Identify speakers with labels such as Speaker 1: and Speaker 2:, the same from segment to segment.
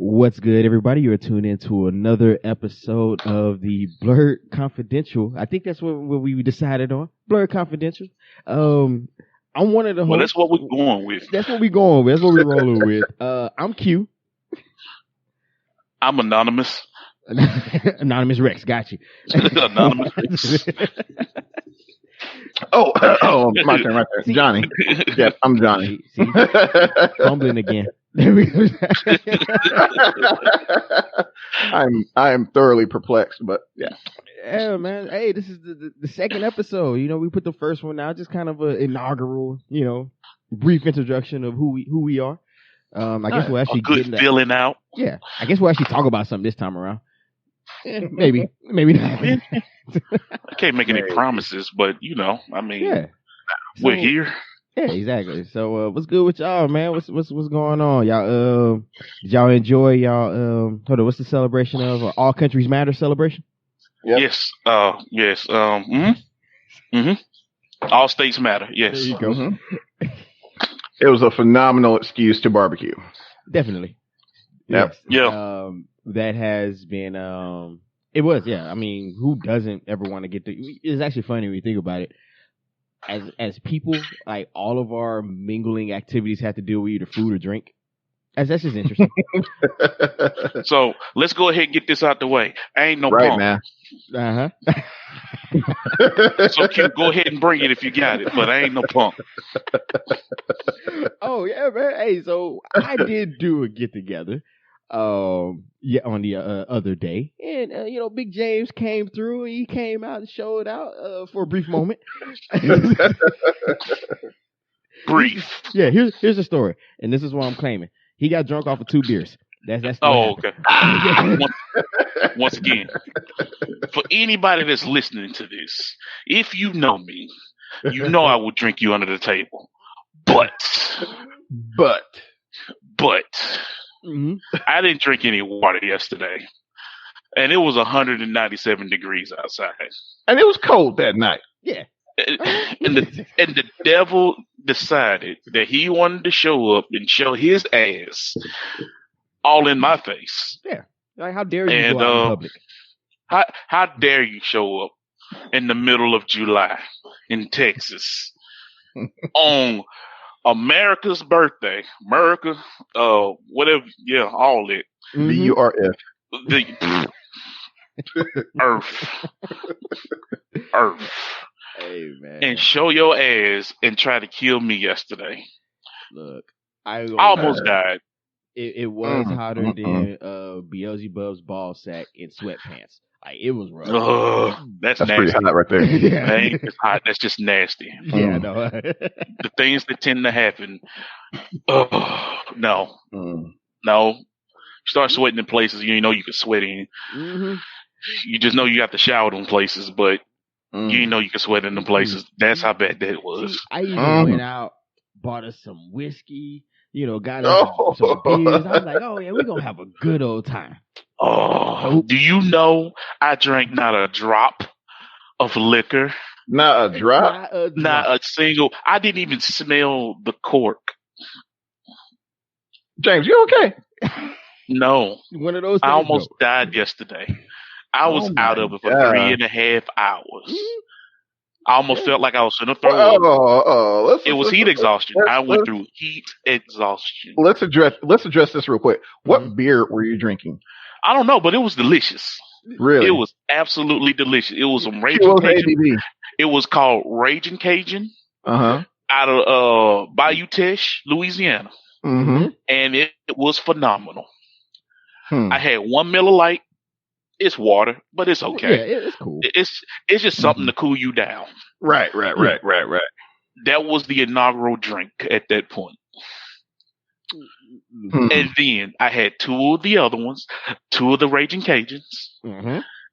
Speaker 1: What's good, everybody? You're tuned in to another episode of the Blerd Confidential. I think that's what we decided on. Blerd Confidential. I'm one of the hosts.
Speaker 2: Well, that's what we're going with.
Speaker 1: That's what we're going with. That's what we're rolling with. I'm Q.
Speaker 2: I'm Anonymous.
Speaker 1: Anonymous Rex. Got you.
Speaker 2: Anonymous Rex.
Speaker 3: Oh, my turn right there. Johnny. Yes, I'm Johnny.
Speaker 1: See? Fumbling again. There we go.
Speaker 3: I'm thoroughly perplexed, but yeah.
Speaker 1: Yeah, man. Hey, this is the second episode. You know, we put the first one out, just kind of an inaugural, brief introduction of who we are. I guess we'll actually
Speaker 2: get feeling out.
Speaker 1: Yeah, I guess we'll actually talk about something this time around. Maybe not.
Speaker 2: I can't make any promises, but we're here.
Speaker 1: Yeah, exactly. So, what's good with y'all, man? What's going on, y'all? Did y'all enjoy y'all? Hold on, what's the celebration of All Countries Matter celebration?
Speaker 2: Yep. Yes. Yes. All states matter. Yes.
Speaker 1: There you go.
Speaker 3: Mm-hmm. It was a phenomenal excuse to barbecue.
Speaker 1: Definitely.
Speaker 3: Yep.
Speaker 1: Yes.
Speaker 2: Yeah.
Speaker 1: That has been. It was. Yeah. I mean, who doesn't ever want to get to? It's actually funny when you think about it. As people, like all of our mingling activities have to deal with either food or drink. That's just interesting.
Speaker 2: So let's go ahead and get this out the way. I ain't no punk.
Speaker 3: Man.
Speaker 2: So Q, go ahead and bring it if you got it, but I ain't no punk.
Speaker 1: Oh yeah, man. Hey, so I did do a get together. On the other day, and Big James came through. He came out and showed out for a brief moment.
Speaker 2: Brief.
Speaker 1: Yeah, here's the story, and this is what I'm claiming. He got drunk off of 2 beers. That's
Speaker 2: okay. Once again, for anybody that's listening to this, if you know me, you know I will drink you under the table. But.
Speaker 1: Mm-hmm.
Speaker 2: I didn't drink any water yesterday, and it was 197 degrees outside,
Speaker 3: and it was cold that night.
Speaker 1: Yeah,
Speaker 2: and the devil decided that he wanted to show up and show his ass all in my face.
Speaker 1: Yeah, like how dare you go out in public?
Speaker 2: How dare you show up in the middle of July in Texas on America's birthday, whatever, yeah, all it.
Speaker 3: BURF.
Speaker 2: The Earth.
Speaker 1: Hey man,
Speaker 2: and show your ass and try to kill me yesterday.
Speaker 1: Look, I
Speaker 2: almost died.
Speaker 1: It was hotter than Beelzebub's ball sack in sweatpants. Like, it was rough.
Speaker 2: That's
Speaker 3: nasty.
Speaker 2: Pretty
Speaker 3: hot right there.
Speaker 2: Yeah. That ain't just hot. That's just nasty.
Speaker 1: Yeah, I know.
Speaker 2: The things that tend to happen. No. You start sweating in places you know you can sweat in.
Speaker 1: Mm-hmm.
Speaker 2: You just know you have to shower in places, but you know you can sweat in the places. That's how bad that was.
Speaker 1: See, I even went out, bought us some whiskey. Got us some beers. I was like, oh yeah, we're gonna have a good old time.
Speaker 2: Oh, do you know I drank not a drop of liquor?
Speaker 3: Not a drop?
Speaker 2: Not a single. I didn't even smell the cork.
Speaker 3: James, you okay?
Speaker 2: No.
Speaker 1: One of those things,
Speaker 2: I almost died yesterday. I was out of it for 3.5 hours. Mm-hmm. I almost felt like I was going to throw up. It was heat exhaustion. I went through heat exhaustion.
Speaker 3: Let's address this real quick. What beer were you drinking?
Speaker 2: I don't know, but it was delicious.
Speaker 3: Really?
Speaker 2: It was absolutely delicious. It was some Raging Cajun. It was called Raging Cajun. Out of Bayou Teche, Louisiana.
Speaker 3: Mm-hmm.
Speaker 2: And it was phenomenal. I had 1 Miller Lite. It's water, but it's okay.
Speaker 1: Yeah, it's cool.
Speaker 2: It's just something to cool you down.
Speaker 3: Right.
Speaker 2: That was the inaugural drink at that point. And then I had 2 of the other ones, 2 of the Raging Cajuns,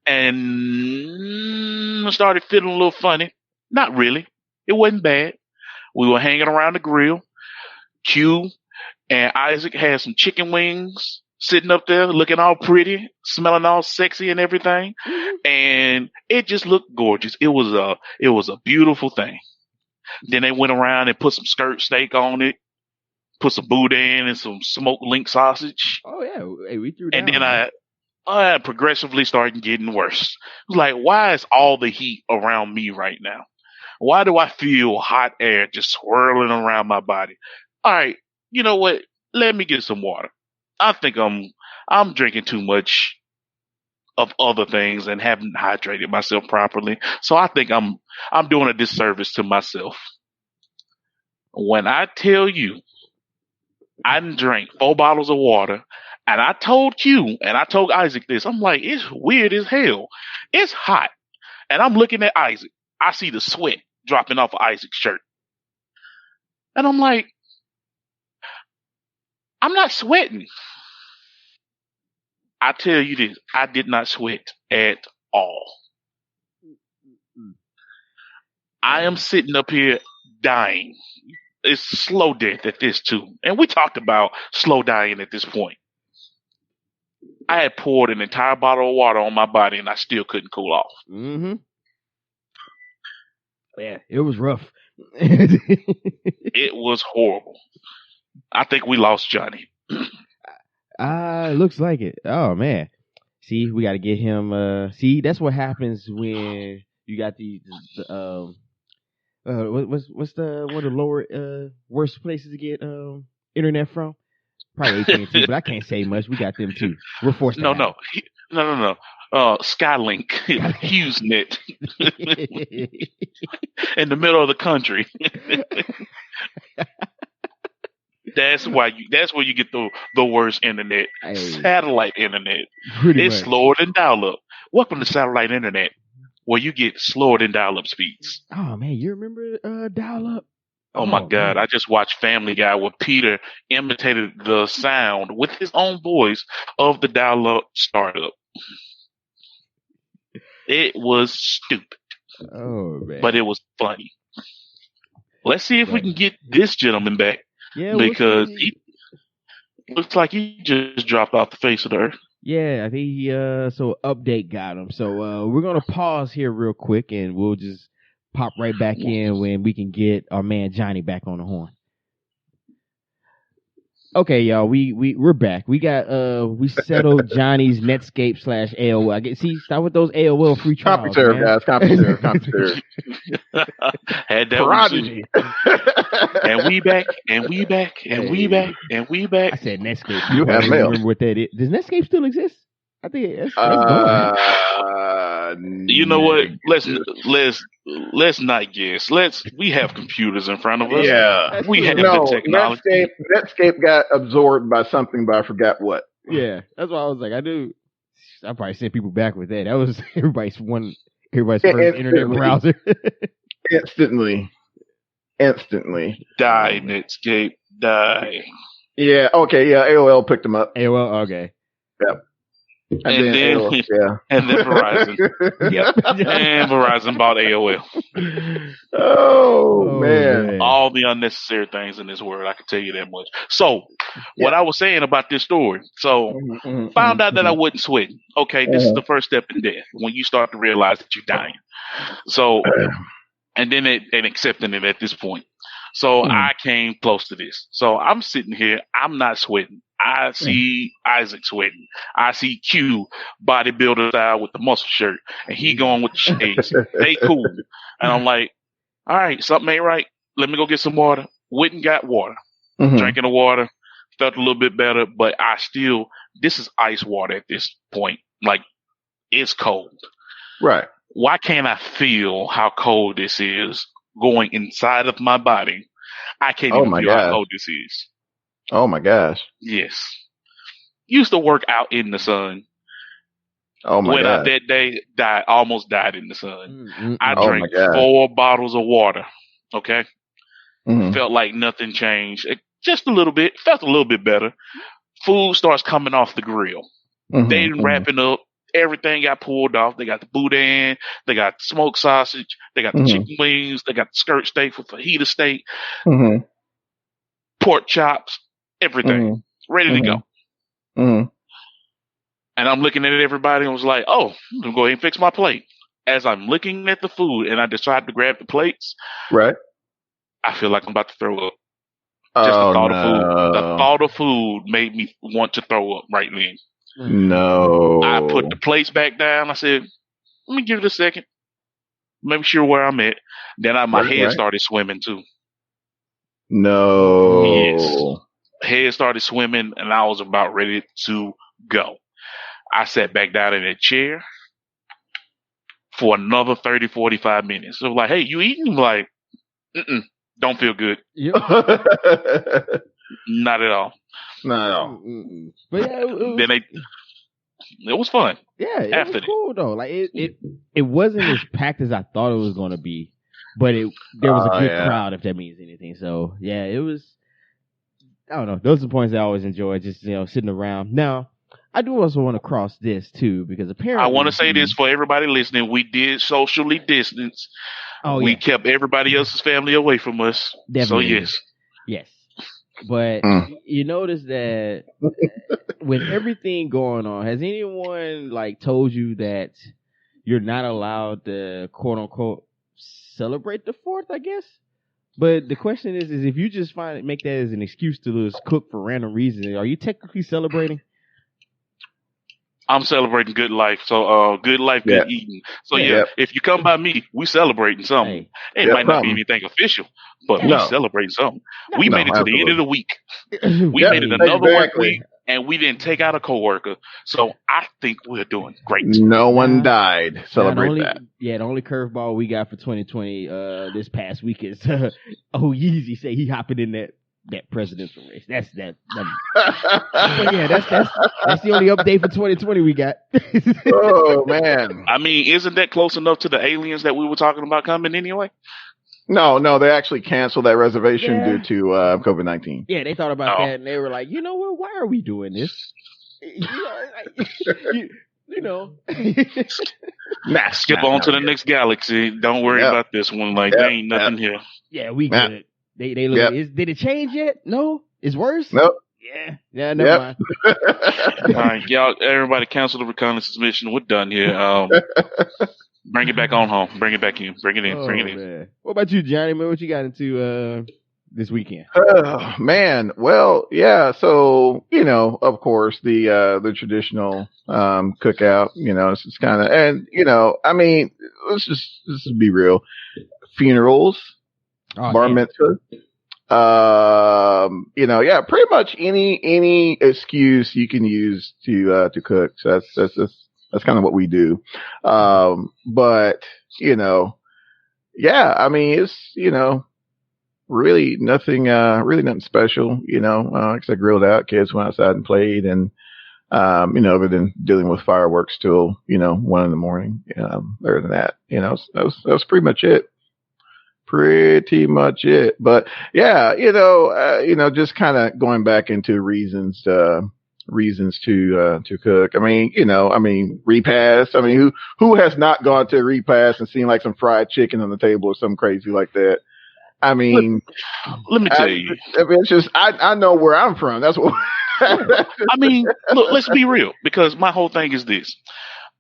Speaker 2: and I started feeling a little funny. Not really. It wasn't bad. We were hanging around the grill. Q and Isaac had some chicken wings sitting up there looking all pretty, smelling all sexy and everything. And it just looked gorgeous. It was a beautiful thing. Then they went around and put some skirt steak on it, put some boudin and some smoked link sausage.
Speaker 1: Oh yeah, hey, we threw
Speaker 2: And
Speaker 1: down.
Speaker 2: then
Speaker 1: Man.
Speaker 2: I progressively started getting worse. It was like, why is all the heat around me right now? Why do I feel hot air just swirling around my body? All right, you know what? Let me get some water. I think I'm drinking too much of other things and haven't hydrated myself properly. So I think I'm doing a disservice to myself. When I tell you I done drank 4 bottles of water, and I told Q and I told Isaac this. I'm like, it's weird as hell. It's hot. And I'm looking at Isaac. I see the sweat dropping off of Isaac's shirt. And I'm like, I'm not sweating. I tell you this, I did not sweat at all. I am sitting up here dying. It's slow death at this too. And we talked about slow dying at this point. I had poured an entire bottle of water on my body and I still couldn't cool off.
Speaker 1: Mm-hmm. Yeah, it was rough.
Speaker 2: It was horrible. I think we lost Johnny.
Speaker 1: Looks like it. Oh man. See, we got to get him. See, that's what happens when you got what's the one of the lower worst places to get internet from? Probably AT&T, but I can't say much. We got them too. We're forced to.
Speaker 2: No. Skylink, HughesNet, in the middle of the country. That's where you get the worst internet.
Speaker 1: Hey,
Speaker 2: satellite internet.
Speaker 1: much.
Speaker 2: It's slower than dial-up. Welcome to satellite internet, where you get slower than dial-up speeds.
Speaker 1: Oh man, you remember dial-up?
Speaker 2: Oh my God!
Speaker 1: Man.
Speaker 2: I just watched Family Guy where Peter imitated the sound with his own voice of the dial-up startup. It was stupid.
Speaker 1: Oh man!
Speaker 2: But it was funny. Let's see if we can get this gentleman back.
Speaker 1: Yeah,
Speaker 2: because he looks like he just dropped off the face of the earth.
Speaker 1: Yeah, I think he so update got him. So we're gonna pause here real quick and we'll just pop right back in when we can get our man Johnny back on the horn. Okay, y'all, we're back. We got we settled Johnny's Netscape / AOL. I get stop with those AOL free trials.
Speaker 3: CompuServe, guys. CompuServe.
Speaker 2: Had that
Speaker 3: Prodigy.
Speaker 2: And we back, and we back, and we back, and we back.
Speaker 1: I said Netscape.
Speaker 3: You have mail.
Speaker 1: Remember what that is? Does Netscape still exist? I think it's gone.
Speaker 2: You know what? Let's not guess. We have computers in front of us.
Speaker 3: Yeah,
Speaker 2: we have the technology.
Speaker 3: Netscape got absorbed by something, but I forgot what.
Speaker 1: Yeah, that's why I was like, I probably sent people back with that. That was everybody's first internet browser.
Speaker 3: Instantly.
Speaker 2: Die, Netscape, die.
Speaker 3: Yeah. Okay. Yeah. AOL picked them up.
Speaker 1: AOL. Okay.
Speaker 3: Yep.
Speaker 2: And then Verizon.
Speaker 1: Yep.
Speaker 2: And Verizon bought AOL.
Speaker 3: Oh man.
Speaker 2: All the unnecessary things in this world, I can tell you that much. So, what I was saying about this story. So, found out that I wasn't sweating. Okay, this is the first step in death when you start to realize that you're dying. So, and then and accepting it at this point. So I came close to this. So I'm sitting here. I'm not sweating. I see Isaac sweating. I see Q bodybuilder style with the muscle shirt, and he going with the shades. They cool, and I'm like, all right, something ain't right. Let me go get some water. Went and got water. Drinking the water, felt a little bit better, but this is ice water at this point. Like, it's cold.
Speaker 3: Right.
Speaker 2: Why can't I feel how cold this is going inside of my body? I can't even feel how cold this is.
Speaker 3: Oh my gosh.
Speaker 2: Yes. Used to work out in the sun.
Speaker 3: Oh my
Speaker 2: God.
Speaker 3: God.
Speaker 2: That day almost died in the sun. I drank 4 bottles of water. Okay. Felt like nothing changed. Just a little bit. Felt a little bit better. Food starts coming off the grill. They wrapping up. Everything got pulled off. They got the boudin. They got the smoked sausage. They got the chicken wings. They got the skirt steak with fajita steak. Pork chops. Everything. Ready to go. And I'm looking at everybody and was like, oh, I'm going to go ahead and fix my plate. As I'm looking at the food and I decide to grab the plates.
Speaker 3: Right.
Speaker 2: I feel like I'm about to throw up. Just the
Speaker 3: Oh
Speaker 2: thought of food. The
Speaker 3: no.
Speaker 2: thought of food made me want to throw up right then.
Speaker 3: No.
Speaker 2: I put the plates back down. I said, "Let me give it a second. Make sure where I'm at." Then my head
Speaker 3: Right.
Speaker 2: started swimming too.
Speaker 3: No.
Speaker 2: Yes. Head started swimming, and I was about ready to go. I sat back down in that chair for another 30, 45 minutes. So like, hey, you eating? I'm like, don't feel good.
Speaker 1: Yep.
Speaker 2: Not at all.
Speaker 3: Not at all.
Speaker 1: But yeah,
Speaker 2: It was fun.
Speaker 1: Yeah, it
Speaker 2: After
Speaker 1: was cool though. Like it wasn't as packed as I thought it was going to be, but there was a good crowd, if that means anything. So yeah, it was. I don't know. Those are the points I always enjoy, just sitting around. Now, I do also want to cross this too, because apparently
Speaker 2: I want to say this for everybody listening: we did socially distance. We kept everybody else's family away from us.
Speaker 1: Definitely.
Speaker 2: So
Speaker 1: yes. But you notice that with everything going on, has anyone like told you that you're not allowed to quote unquote celebrate the 4th, I guess? But the question is if you just make that as an excuse to just cook for random reasons, are you technically celebrating?
Speaker 2: I'm celebrating good life. So good life, good eating. So if you come by me, we celebrating something. It might not be anything official, but we celebrating something. We made it to the end of the week. We made it another work week, and we didn't take out a coworker. So I think we're doing great.
Speaker 3: No one died. Celebrate that.
Speaker 1: Yeah, the only curveball we got for 2020 this past week is Yeezy say he hopping in that presidential race. That's but yeah, that's the only update for 2020 we got.
Speaker 3: Oh man.
Speaker 2: I mean, isn't that close enough to the aliens that we were talking about coming anyway?
Speaker 3: No, they actually canceled that reservation due to COVID-19.
Speaker 1: Yeah, they thought about that and they were like, you know what? Why are we doing this?
Speaker 2: Skip on to the next galaxy. Don't worry about this one. Like there ain't nothing here.
Speaker 1: Yeah, we good. They look. Did it change yet? No, it's worse.
Speaker 3: Nope.
Speaker 1: Yeah. Never mind.
Speaker 2: All right, y'all. Everybody, cancel the reconnaissance mission. We're done here. Bring it back on home. Bring it back in. Bring it in.
Speaker 1: Oh,
Speaker 2: bring it in.
Speaker 1: Man. What about you, Johnny? Man, what you got into this weekend?
Speaker 3: Man, well, yeah. So of course, the traditional cookout. It's just kind of, and I mean, let's just be real. Funerals. Bar mitzvah. Pretty much any excuse you can use to cook. So that's kind of what we do. But I mean, it's really nothing special. Except grilled out. Kids went outside and played, and other than dealing with fireworks till 1 a.m. Other than that, that was pretty much it. But yeah, just kind of going back into reasons to cook. I mean, repast. I mean, who has not gone to a repast and seen like some fried chicken on the table or something crazy like that? I mean,
Speaker 2: let me tell you.
Speaker 3: I mean, it's just, I know where I'm from. That's what.
Speaker 2: I mean, look, let's be real, because my whole thing is this.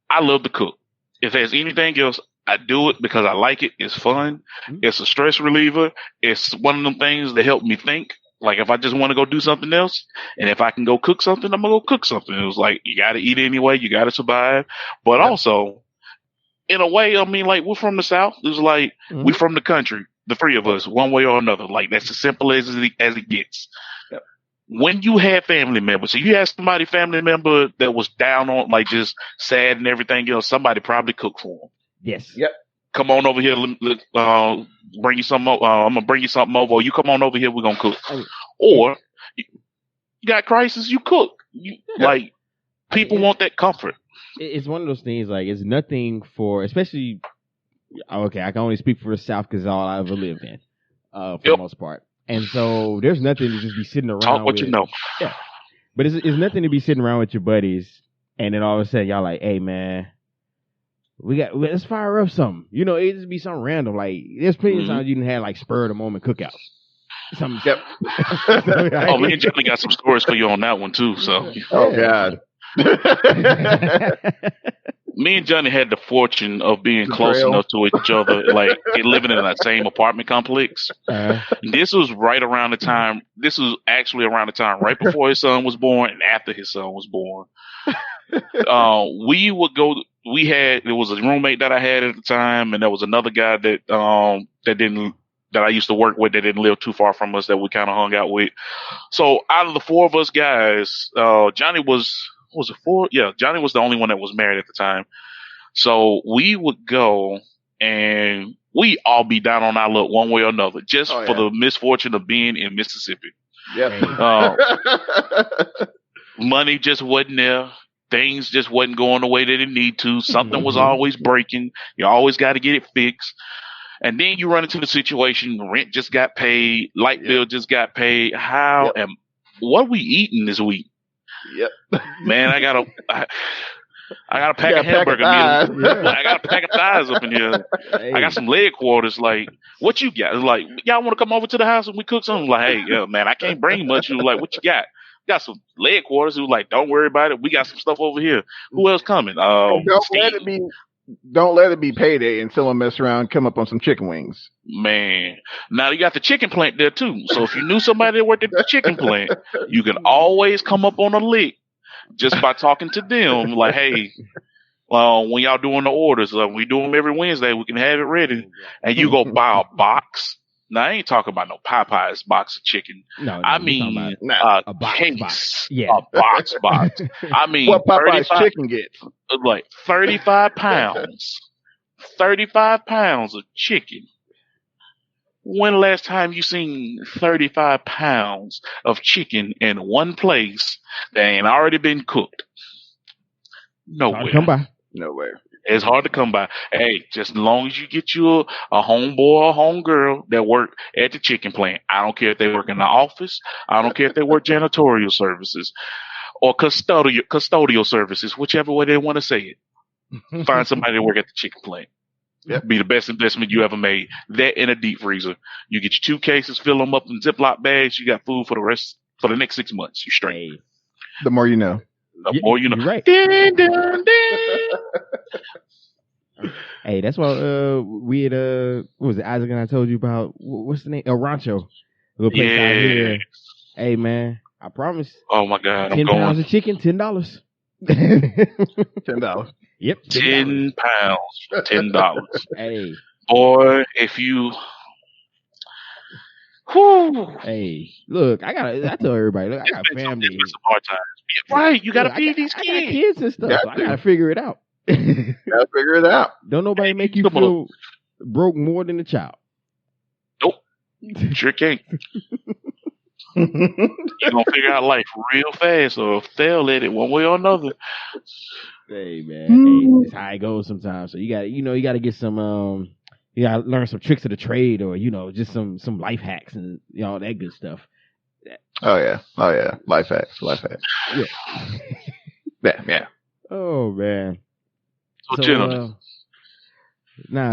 Speaker 2: I love to cook. If there's anything else, I do it because I like it. It's fun. It's a stress reliever. It's one of them things that help me think. Like if I just want to go do something else, and if I can go cook something, I'm gonna go cook something. It was like, you got to eat anyway. You got to survive. But also, in a way, I mean, like we're from the South. It's like we're from the country. The three of us, one way or another. Like that's as simple as it gets. Yep. When you have family members, so you have somebody family member that was down on, like just sad and everything else, somebody probably cooked for them.
Speaker 1: Yes.
Speaker 3: Yep.
Speaker 2: Come on over here. Bring you something. I'm gonna bring you something over. Or you come on over here. We're gonna cook. Or you got crisis. You cook. Like people want that comfort.
Speaker 1: It's one of those things. Like it's nothing for, especially. Okay, I can only speak for the South because all I ever lived in, for the most part. And so there's nothing to just be sitting around.
Speaker 2: Talk what you know.
Speaker 1: Yeah. But it's nothing to be sitting around with your buddies, and then all of a sudden y'all like, hey man. Let's fire up something. It just be something random. Like there's plenty of times you can have like spur of the moment cookouts.
Speaker 3: Yep.
Speaker 2: Me and Johnny got some stories for you on that one too. So.
Speaker 3: Oh God.
Speaker 2: Me and Johnny had the fortune of being close
Speaker 3: Betrayal.
Speaker 2: enough to each other, like living in that same apartment complex. This was right around the time. This was actually around the time right before his son was born and after his son was born. We would go. There was a roommate that I had at the time, and there was another guy that I used to work with that didn't live too far from us that we kind of hung out with. So out of the four of us guys, Johnny was it four? Yeah, Johnny was the only one that was married at the time. So we would go and we all be down on our luck one way or another, just for the misfortune of being in Mississippi.
Speaker 3: Yeah.
Speaker 2: Money just wasn't there. Things just wasn't going the way that it need to. Something was always breaking. You always got to get it fixed. And then you run into the situation, rent just got paid, light bill just got paid. What are we eating this week?
Speaker 3: Yep.
Speaker 2: Man, I got a pack of hamburger meals. I got a pack of thighs up in here. I got some leg quarters. Like, what you got? Like, y'all want to come over to the house and we cook something? Like, hey, yeah, man, I can't bring much. He was like, what you got? Got some leg quarters. He was like, don't worry about it. We got some stuff over here. Who else coming?
Speaker 3: Don't let it be payday and someone mess around and come up on some chicken wings.
Speaker 2: Man, now you got the chicken plant there too. So if you knew somebody that worked at the chicken plant, you can always come up on a lick just by talking to them. Like, hey, when y'all doing the orders, we do them every Wednesday. We can have it ready, and you go buy a box. Now I ain't talking about no Popeyes box of chicken.
Speaker 1: No,
Speaker 2: I mean
Speaker 1: a box.
Speaker 2: Yeah, a box. I mean,
Speaker 3: what Popeyes chicken gets?
Speaker 2: Like 35 pounds. 35 pounds of chicken. When the last time you seen 35 pounds of chicken in one place that ain't already been cooked? Nowhere.
Speaker 1: Come by.
Speaker 3: Nowhere.
Speaker 2: It's hard to come by. Hey, just as long as you get you a homeboy or homegirl that work at the chicken plant. I don't care if they work in the office. I don't care if they work janitorial services or custodial services, whichever way they want to say it. Find somebody to work at the chicken plant.
Speaker 3: Yep.
Speaker 2: Be the best investment you ever made. That in a deep freezer. You get your 2 cases, fill them up in Ziploc bags. You got food for the next 6 months. You straight.
Speaker 1: Hey.
Speaker 3: The more you know.
Speaker 2: The more you know.
Speaker 1: You're right.
Speaker 2: Ding, ding, ding.
Speaker 1: Hey, that's why we had what was it, Isaac and I told you about, what's the name? El Rancho. Little place out here. Hey man, I promise.
Speaker 2: Oh my God.
Speaker 1: 10 pounds of chicken, $10.
Speaker 3: $10.
Speaker 1: Yep.
Speaker 2: 10 pounds for $10.
Speaker 1: Hey.
Speaker 2: Boy, if you
Speaker 1: Hey, look, I tell everybody, look, I got family.
Speaker 2: Some hard times. Right, you gotta feed these kids.
Speaker 1: I got kids and stuff. So I gotta figure it out.
Speaker 3: Gotta figure it out.
Speaker 1: Don't nobody make you feel broke more than the child.
Speaker 2: Nope. Sure can't. You're gonna figure out life real fast or fail at it one way or another.
Speaker 1: Hey man, hey, that's how it goes sometimes. So you gotta get some you gotta learn some tricks of the trade, or just some life hacks and all that good stuff.
Speaker 3: Oh yeah. Life hacks.
Speaker 1: Yeah.
Speaker 3: Yeah.
Speaker 1: Oh man.
Speaker 2: So gentlemen.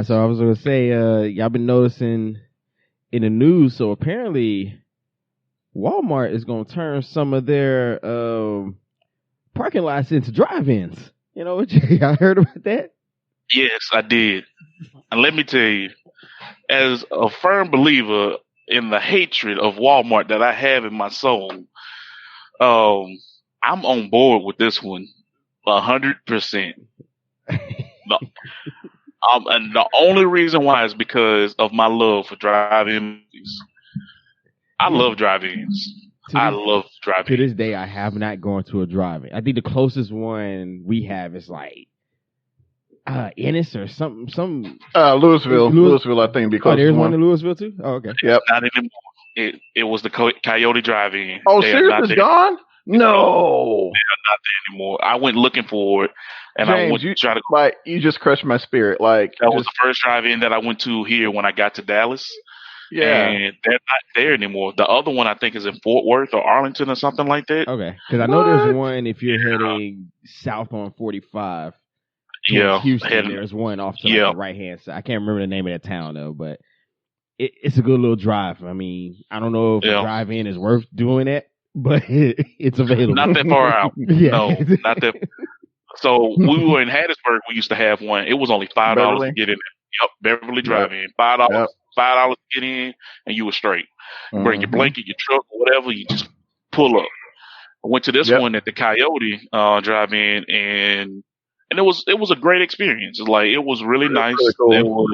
Speaker 1: So I was gonna say, y'all been noticing in the news. So apparently, Walmart is gonna turn some of their parking lots into drive-ins. Y'all heard about that?
Speaker 2: Yes, I did. And let me tell you, as a firm believer in the hatred of Walmart that I have in my soul, I'm on board with this one 100%. And the only reason why is because of my love for drive-in movies. I love drive-ins. To this day, I have not gone to a drive-in. I think the closest one we have is like Ennis or something.
Speaker 3: Louisville, I think.
Speaker 1: Because there's one in Louisville too. Oh, okay.
Speaker 2: Yep. Not anymore. It was the Coyote Drive-In.
Speaker 3: Oh, seriously, it's gone? No,
Speaker 2: they're not there anymore. I went looking for it, and
Speaker 3: James,
Speaker 2: I went to try to.
Speaker 3: Like, you just crushed my spirit. Like,
Speaker 2: that was the first drive-in that I went to here when I got to Dallas.
Speaker 3: Yeah,
Speaker 2: and they're not there anymore. The other one I think is in Fort Worth or Arlington or something like that.
Speaker 1: Okay, because I know there's one if you're heading south on 45.
Speaker 2: Yeah,
Speaker 1: Houston. There's one off to the right hand side. I can't remember the name of that town though, but it's a good little drive. I mean, I don't know if a drive-in is worth doing it, but it's available.
Speaker 2: Not that far out.
Speaker 1: Yeah.
Speaker 2: No, not that. So we were in Hattiesburg. We used to have one. It was only $5 to
Speaker 3: Beverly.
Speaker 2: get in there. Yep, Beverly
Speaker 3: Yep.
Speaker 2: Drive-In. $5,
Speaker 3: Yep.
Speaker 2: $5 to get in, and you were straight. You bring your
Speaker 3: Mhm.
Speaker 2: blanket, your truck, or whatever. You just pull up. I went to this
Speaker 3: Yep.
Speaker 2: one at the Coyote Drive-In, and it was a great experience. It was really
Speaker 3: That's
Speaker 2: nice.
Speaker 3: really cool.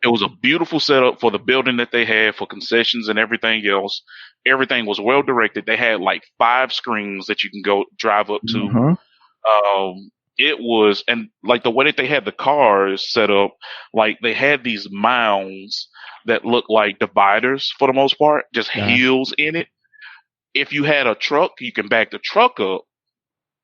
Speaker 2: It was a beautiful setup for the building that they had for concessions and everything else. Everything was well directed. They had like 5 screens that you can go drive up to.
Speaker 3: Mhm.
Speaker 2: It was, and like the way that they had the cars set up, like they had these mounds that looked like dividers for the most part, just
Speaker 1: Uh-huh.
Speaker 2: hills in it. If you had a truck, you can back the truck up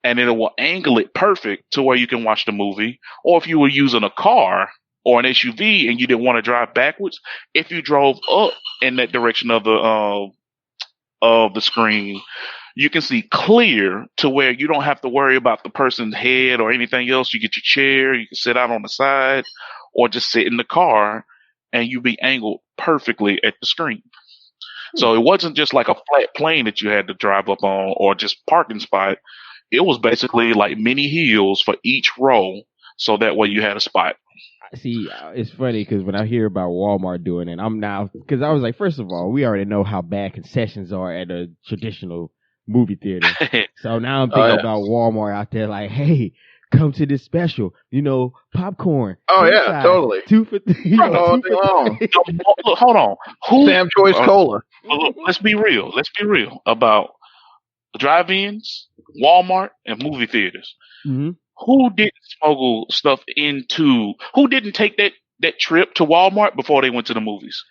Speaker 2: and it will angle it perfect to where you can watch the movie. Or if you were using a car or an SUV and you didn't want to drive backwards, if you drove up in that direction of the screen, you can see clear to where you don't have to worry about the person's head or anything else. You get your chair, you can sit out on the side, or just sit in the car, and you be angled perfectly at the screen. So it wasn't just like a flat plane that you had to drive up on or just parking spot. It was basically like mini hills for each row, so that way you had a spot.
Speaker 1: See, it's funny because when I hear about Walmart doing it, I'm now, because I was like, first of all, we already know how bad concessions are at a traditional movie theater. So now I'm thinking about Walmart out there like, hey, come to this special, popcorn.
Speaker 3: Oh
Speaker 1: king
Speaker 3: yeah,
Speaker 1: size,
Speaker 3: totally.
Speaker 1: 2 for
Speaker 3: All day long.
Speaker 2: Look, hold on.
Speaker 3: Sam Choice Cola.
Speaker 2: Look, let's be real. Let's be real about drive-ins, Walmart, and movie theaters.
Speaker 1: Mm-hmm.
Speaker 2: Who didn't smuggle stuff into? Who didn't take that trip to Walmart before they went to the movies?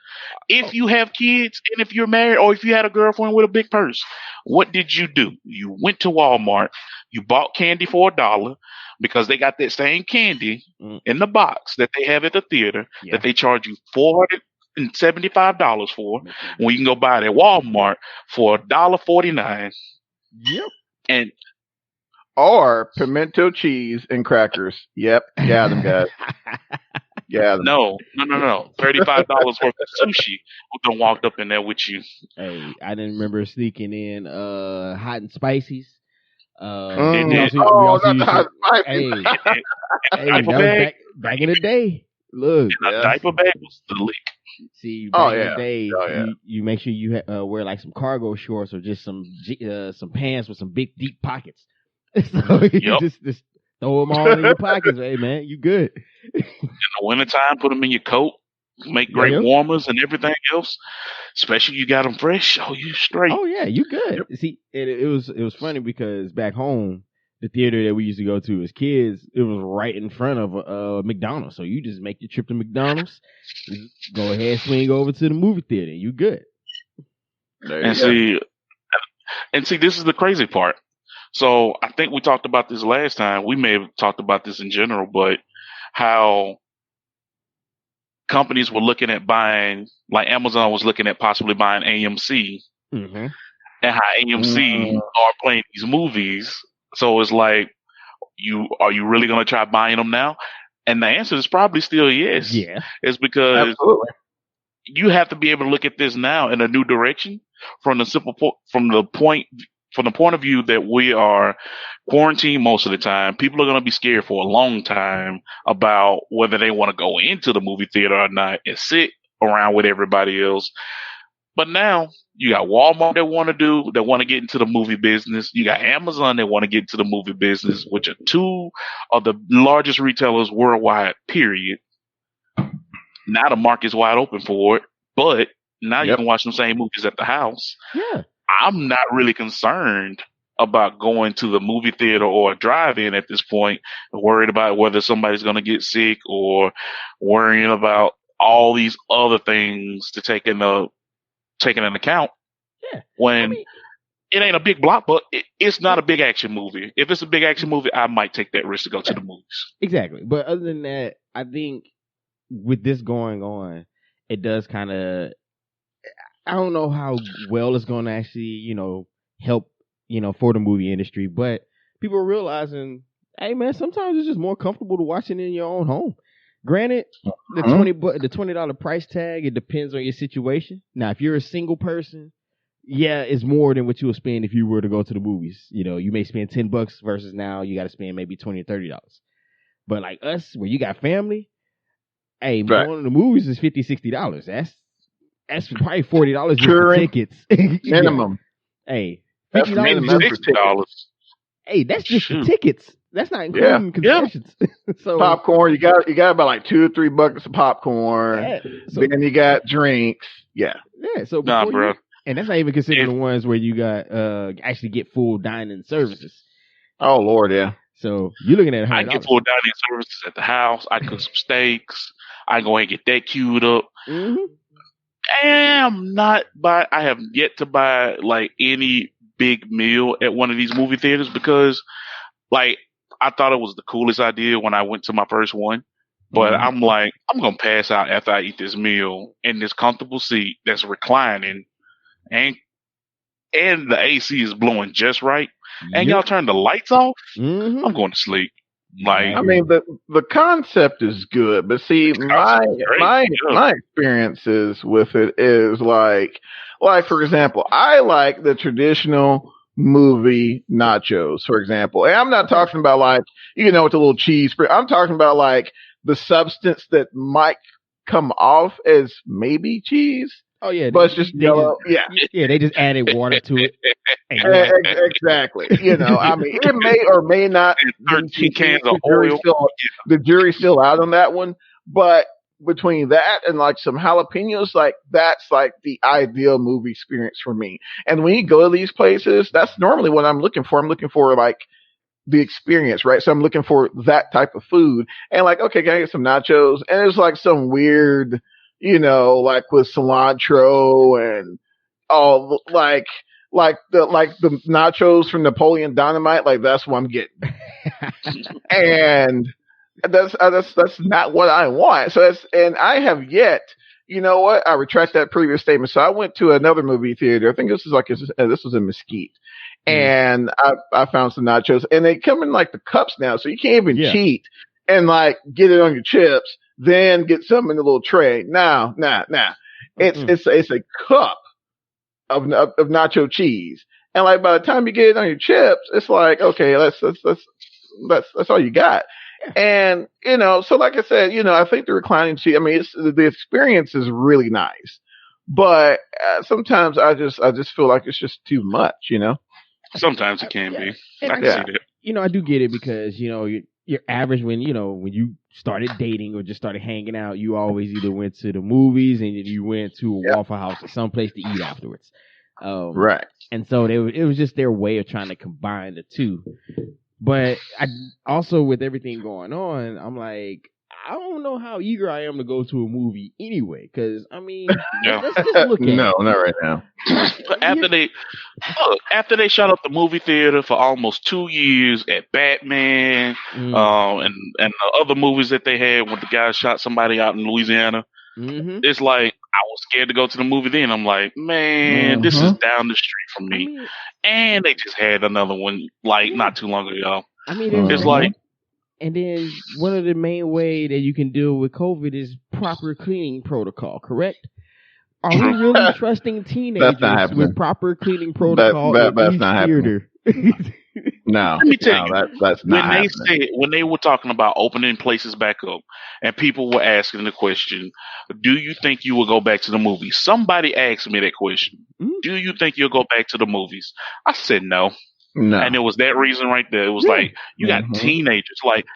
Speaker 2: If you have kids and if you're married or if you had a girlfriend with a big purse, what did you do? You went to Walmart, you bought candy for $1 because they got that same candy in the box that they have at the theater that they charge you $475 for, when you can go buy it at Walmart for $1.49.
Speaker 1: Yep.
Speaker 2: And
Speaker 3: or pimento cheese and crackers. Yep, got them, guys. Got them.
Speaker 2: No. $35 worth of sushi. We done walked up in there with you.
Speaker 1: Hey, I didn't remember sneaking in hot and spices.
Speaker 2: They
Speaker 3: Mm.
Speaker 2: did.
Speaker 1: We also
Speaker 3: not
Speaker 1: used
Speaker 3: the hot
Speaker 1: to-
Speaker 3: spicy.
Speaker 1: hey,
Speaker 2: And
Speaker 1: that
Speaker 2: diaper
Speaker 1: was
Speaker 2: bag.
Speaker 1: back in the day. Look,
Speaker 2: A diaper bag was the lick.
Speaker 1: see, back in the
Speaker 3: yeah.
Speaker 1: day,
Speaker 3: Oh, yeah.
Speaker 1: you make sure you wear like some cargo shorts or just some pants with some big deep pockets. So you just throw them all in your pockets. Hey man, you good.
Speaker 2: In the wintertime, put them in your coat. Make great warmers and everything else. Especially you got them fresh. Oh, you straight.
Speaker 1: Oh yeah, you good. See, it was funny because back home, the theater that we used to go to as kids, it was right in front of McDonald's. So you just make your trip to McDonald's, go ahead, swing over to the movie theater. You good.
Speaker 2: And see, this is the crazy part. So I think we talked about this last time. We may have talked about this in general, but how companies were looking at buying, like Amazon was looking at possibly buying AMC, and how AMC are playing these movies. So it's like, are you really going to try buying them now? And the answer is probably still yes.
Speaker 1: Yeah.
Speaker 2: It's because
Speaker 3: Absolutely.
Speaker 2: you have to be able to look at this now in a new direction from the point of view that we are quarantined most of the time. People are going to be scared for a long time about whether they want to go into the movie theater or not and sit around with everybody else. But now you got Walmart that want to get into the movie business. You got Amazon that want to get into the movie business, which are 2 of the largest retailers worldwide, period. Now the market's wide open for it, but now you can watch them same movies at the house.
Speaker 1: Yeah.
Speaker 2: I'm not really concerned about going to the movie theater or a drive-in at this point, worried about whether somebody's going to get sick or worrying about all these other things to take into account.
Speaker 1: Yeah.
Speaker 2: When it ain't a big block, but it's not a big action movie. If it's a big action movie, I might take that risk to go to the movies.
Speaker 1: Exactly. But other than that, I think with this going on, it does kind of, I don't know how well it's going to actually, help, for the movie industry, but people are realizing, hey man, sometimes it's just more comfortable to watch it in your own home. Granted, the $20 price tag, it depends on your situation. Now, if you're a single person, yeah, it's more than what you would spend if you were to go to the movies. You know, you may spend $10 versus now you got to spend maybe $20 or $30. But like us, where you got family, hey,
Speaker 3: Right.
Speaker 1: going to the movies is $50, $60. That's probably $40 just for
Speaker 3: Touring,
Speaker 1: tickets.
Speaker 3: minimum.
Speaker 1: Yeah. Hey,
Speaker 3: That's
Speaker 1: $50
Speaker 3: minimum
Speaker 1: just,
Speaker 3: for tickets.
Speaker 1: hey, that's just the
Speaker 2: Shoot.
Speaker 1: tickets. That's not including concessions. So
Speaker 3: Popcorn, you got about like $2 or $3 of popcorn.
Speaker 1: yeah, so,
Speaker 3: Then you got drinks. Yeah.
Speaker 1: yeah. So
Speaker 2: Nah,
Speaker 1: before
Speaker 2: bro.
Speaker 1: and that's not even considering
Speaker 2: If-
Speaker 1: the ones where you got actually get full dining services.
Speaker 3: Oh Lord, yeah.
Speaker 1: So you're looking at
Speaker 2: I
Speaker 1: $100.
Speaker 2: get full dining services at the house. I cook some steaks. I go and get that queued up.
Speaker 1: Mm-hmm.
Speaker 2: I have yet to buy like any big meal at one of these movie theaters because like I thought it was the coolest idea when I went to my first one. But
Speaker 1: Mhm.
Speaker 2: I'm like, I'm gonna pass out after I eat this meal in this comfortable seat that's reclining and the AC is blowing just right. And y'all turn the lights off.
Speaker 1: Mm-hmm.
Speaker 2: I'm going to sleep. Like
Speaker 3: I mean, the concept is good, but see, my experiences with it is like for example, I like the traditional movie nachos, for example, and I'm not talking about like with the little cheese. I'm talking about like the substance that might come off as maybe cheese.
Speaker 1: Oh yeah,
Speaker 3: but it's just yellow.
Speaker 1: Yeah, they just added water to it.
Speaker 3: Exactly. I mean, it may or may not.
Speaker 2: 13 cans of oil.
Speaker 3: The jury's still out on that one. But between that and like some jalapenos, like that's like the ideal movie experience for me. And when you go to these places, that's normally what I'm looking for. I'm looking for like the experience, right? So I'm looking for that type of food. And like, okay, can I get some nachos? And it's like some weird, like with cilantro and all like the nachos from Napoleon Dynamite. Like that's what I'm getting. And that's not what I want. So and I have yet, you know what? I retract that previous statement. So I went to another movie theater. I think this was in Mesquite. And I found some nachos, and they come in like the cups now, so you can't even cheat and like get it on your chips, then get some in the little tray. Nah. It's a cup of nacho cheese, and like by the time you get it on your chips, it's like okay, that's all you got. And so like I said, I think the reclining seat. I mean, the experience is really nice, but sometimes I just feel like it's just too much,
Speaker 2: Sometimes it can be.
Speaker 1: And
Speaker 2: I can see that.
Speaker 1: I do get it because, your average when you started dating or just started hanging out, you always either went to the movies and you went to a Waffle House or someplace to eat afterwards.
Speaker 3: Right.
Speaker 1: And so it was just their way of trying to combine the two. But I also, with everything going on, I'm like, I don't know how eager I am to go to a movie anyway. Because I mean, let's just look at
Speaker 3: no, not right now.
Speaker 2: After they shut up the movie theater for almost 2 years at Batman, and the other movies that they had when the guy shot somebody out in Louisiana, it's like I was scared to go to the movie then. I'm like, man, this is down the street from me. And they just had another one like not too long ago.
Speaker 1: I mean,
Speaker 2: it's like.
Speaker 1: And then one of the main way that you can deal with COVID is proper cleaning protocol, correct? Are we really trusting teenagers with proper cleaning protocol
Speaker 3: that's
Speaker 1: in
Speaker 3: not
Speaker 1: each theater?
Speaker 3: No,
Speaker 2: let me tell you,
Speaker 3: that's not happening.
Speaker 2: When they were talking about opening places back up, and people were asking the question, "Do you think you will go back to the movies?" Somebody asked me that question. Do you think you'll go back to the movies? I said no.
Speaker 3: No.
Speaker 2: And it was that reason right there. It was like you got teenagers. Like,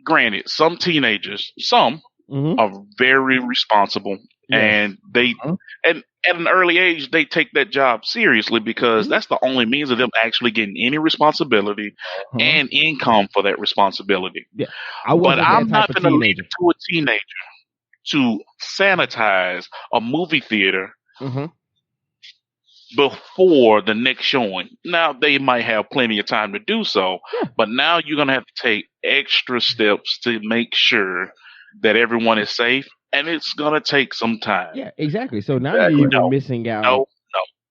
Speaker 2: granted, some teenagers, are very responsible, and they and at an early age they take that job seriously because that's the only means of them actually getting any responsibility and income for that responsibility.
Speaker 1: Yeah,
Speaker 2: but I'm not going to leave it to a teenager to sanitize a movie theater. Before the next showing. Now, they might have plenty of time to do so, but now you're going to have to take extra steps to make sure that everyone is safe, and it's going to take some time.
Speaker 1: Yeah, exactly. So now you're missing out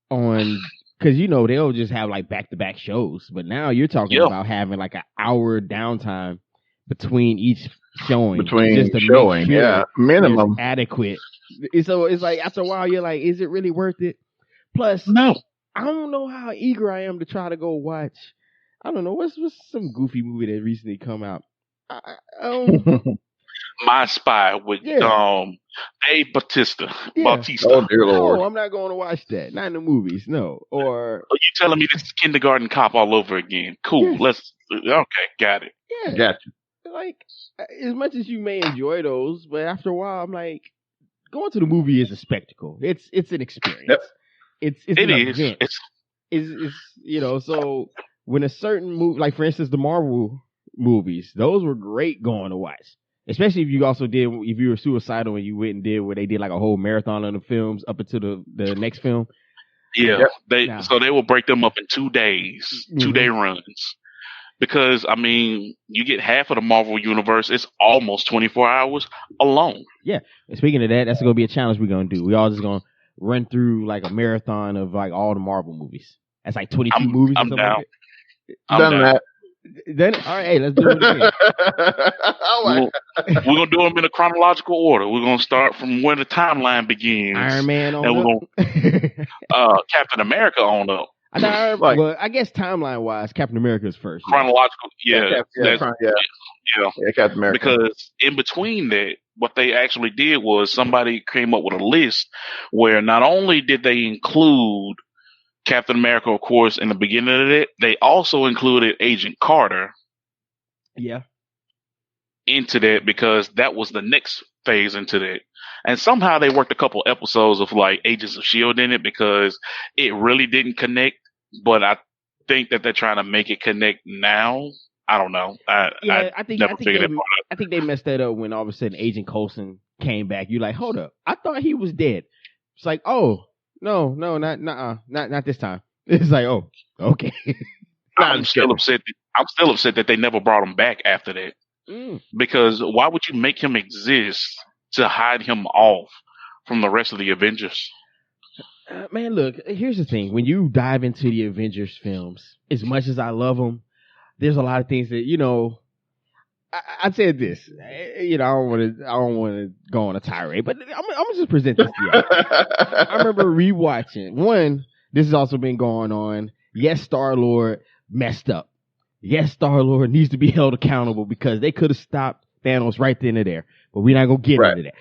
Speaker 1: on, because, they'll just have like back-to-back shows, but now you're talking about having like an hour downtime between each showing. Just to make sure
Speaker 3: minimum.
Speaker 1: Adequate. So it's like, after a while, you're like, is it really worth it? Plus,
Speaker 2: no.
Speaker 1: I don't know how eager I am to try to go watch. I don't know what's some goofy movie that recently come out.
Speaker 2: My Spy with
Speaker 1: Yeah.
Speaker 2: Dave Bautista.
Speaker 1: Yeah.
Speaker 2: Bautista.
Speaker 3: Oh dear Lord!
Speaker 1: No, I'm not going to watch that. Not in the movies. No. Or
Speaker 2: Oh, you telling me this is Kindergarten Cop all over again? Cool.
Speaker 1: Yes.
Speaker 2: Okay, got it.
Speaker 1: yeah,
Speaker 3: Gotcha.
Speaker 1: like as much as you may enjoy those, but after a while, I'm like, going to the movie is a spectacle. It's an experience.
Speaker 3: Yep.
Speaker 1: It's
Speaker 2: It
Speaker 1: an
Speaker 2: is.
Speaker 1: event. It's so when a certain movie, like for instance, the Marvel movies, those were great going to watch. Especially if you were suicidal and you went and did where they did like a whole marathon of the films up until the next film.
Speaker 2: Yeah,
Speaker 3: Yep.
Speaker 2: So they will break them up in 2 days, 2-day runs. Because I mean, you get half of the Marvel universe. It's almost 24 hours alone.
Speaker 1: Yeah. And speaking of that, that's gonna be a challenge we're gonna do. We all just gonna run through like a marathon of like all the Marvel movies. That's like 22 movies.
Speaker 2: I'm
Speaker 1: or something
Speaker 2: down.
Speaker 1: Like
Speaker 2: I'm
Speaker 3: Done
Speaker 2: down.
Speaker 3: that.
Speaker 1: Then all right, hey, let's do it again.
Speaker 2: We're gonna do them in a chronological order. We're gonna start from where the timeline begins.
Speaker 1: Iron Man on
Speaker 2: and we're
Speaker 1: up.
Speaker 2: gonna Captain America on up.
Speaker 1: Well, I guess timeline wise, Captain America is first.
Speaker 2: Chronological, yeah,
Speaker 3: Captain America.
Speaker 2: Because in between that, what they actually did was somebody came up with a list where not only did they include Captain America, of course, in the beginning of it, they also included Agent Carter.
Speaker 1: Yeah.
Speaker 2: Into that because that was the next phase into that. And somehow they worked a couple episodes of like Agents of S.H.I.E.L.D. in it because it really didn't connect. But I think that they're trying to make it connect now. I don't know. I
Speaker 1: think they messed that up when all of a sudden Agent Coulson came back. You're like, hold up. I thought he was dead. It's like, oh, no, not this time. It's like, oh, okay.
Speaker 2: I'm still upset that they never brought him back after that. Because why would you make him exist to hide him off from the rest of the Avengers?
Speaker 1: Man, look, here's the thing. When you dive into the Avengers films, as much as I love them, there's a lot of things that, I said this, I don't want to go on a tirade, but I'm going to just present this to you. I remember rewatching. One, this has also been going on. Yes, Star-Lord messed up. Yes, Star-Lord needs to be held accountable because they could have stopped Thanos right then and there. But we're not going to get into that.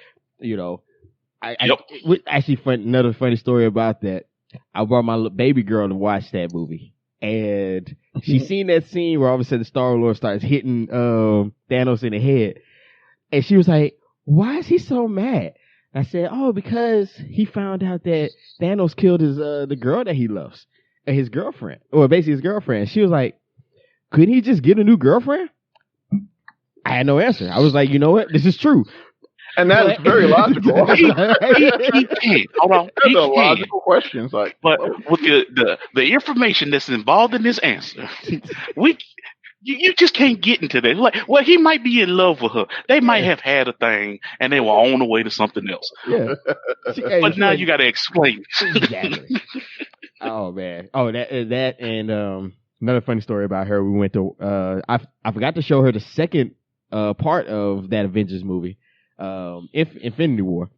Speaker 1: Actually, another funny story about that. I brought my baby girl to watch that movie. And she seen that scene where all of a sudden Star-Lord starts hitting Thanos in the head. And she was like, why is he so mad? I said, oh, because he found out that Thanos killed the girl that he loves. His girlfriend. Or basically his girlfriend. She was like, couldn't he just get a new girlfriend? I had no answer. I was like, you know what? This is true.
Speaker 3: And that is very logical.
Speaker 2: He can't. Hold on.
Speaker 3: That's a logical question. It's like,
Speaker 2: but with the information that's involved in this answer, you just can't get into that. Like, well, he might be in love with her. They might have had a thing, and they were on the way to something else.
Speaker 1: Yeah.
Speaker 2: But now you got to explain.
Speaker 1: Exactly. Oh man. Oh, that and another funny story about her. We went to I forgot to show her the second part of that Avengers movie, Infinity War,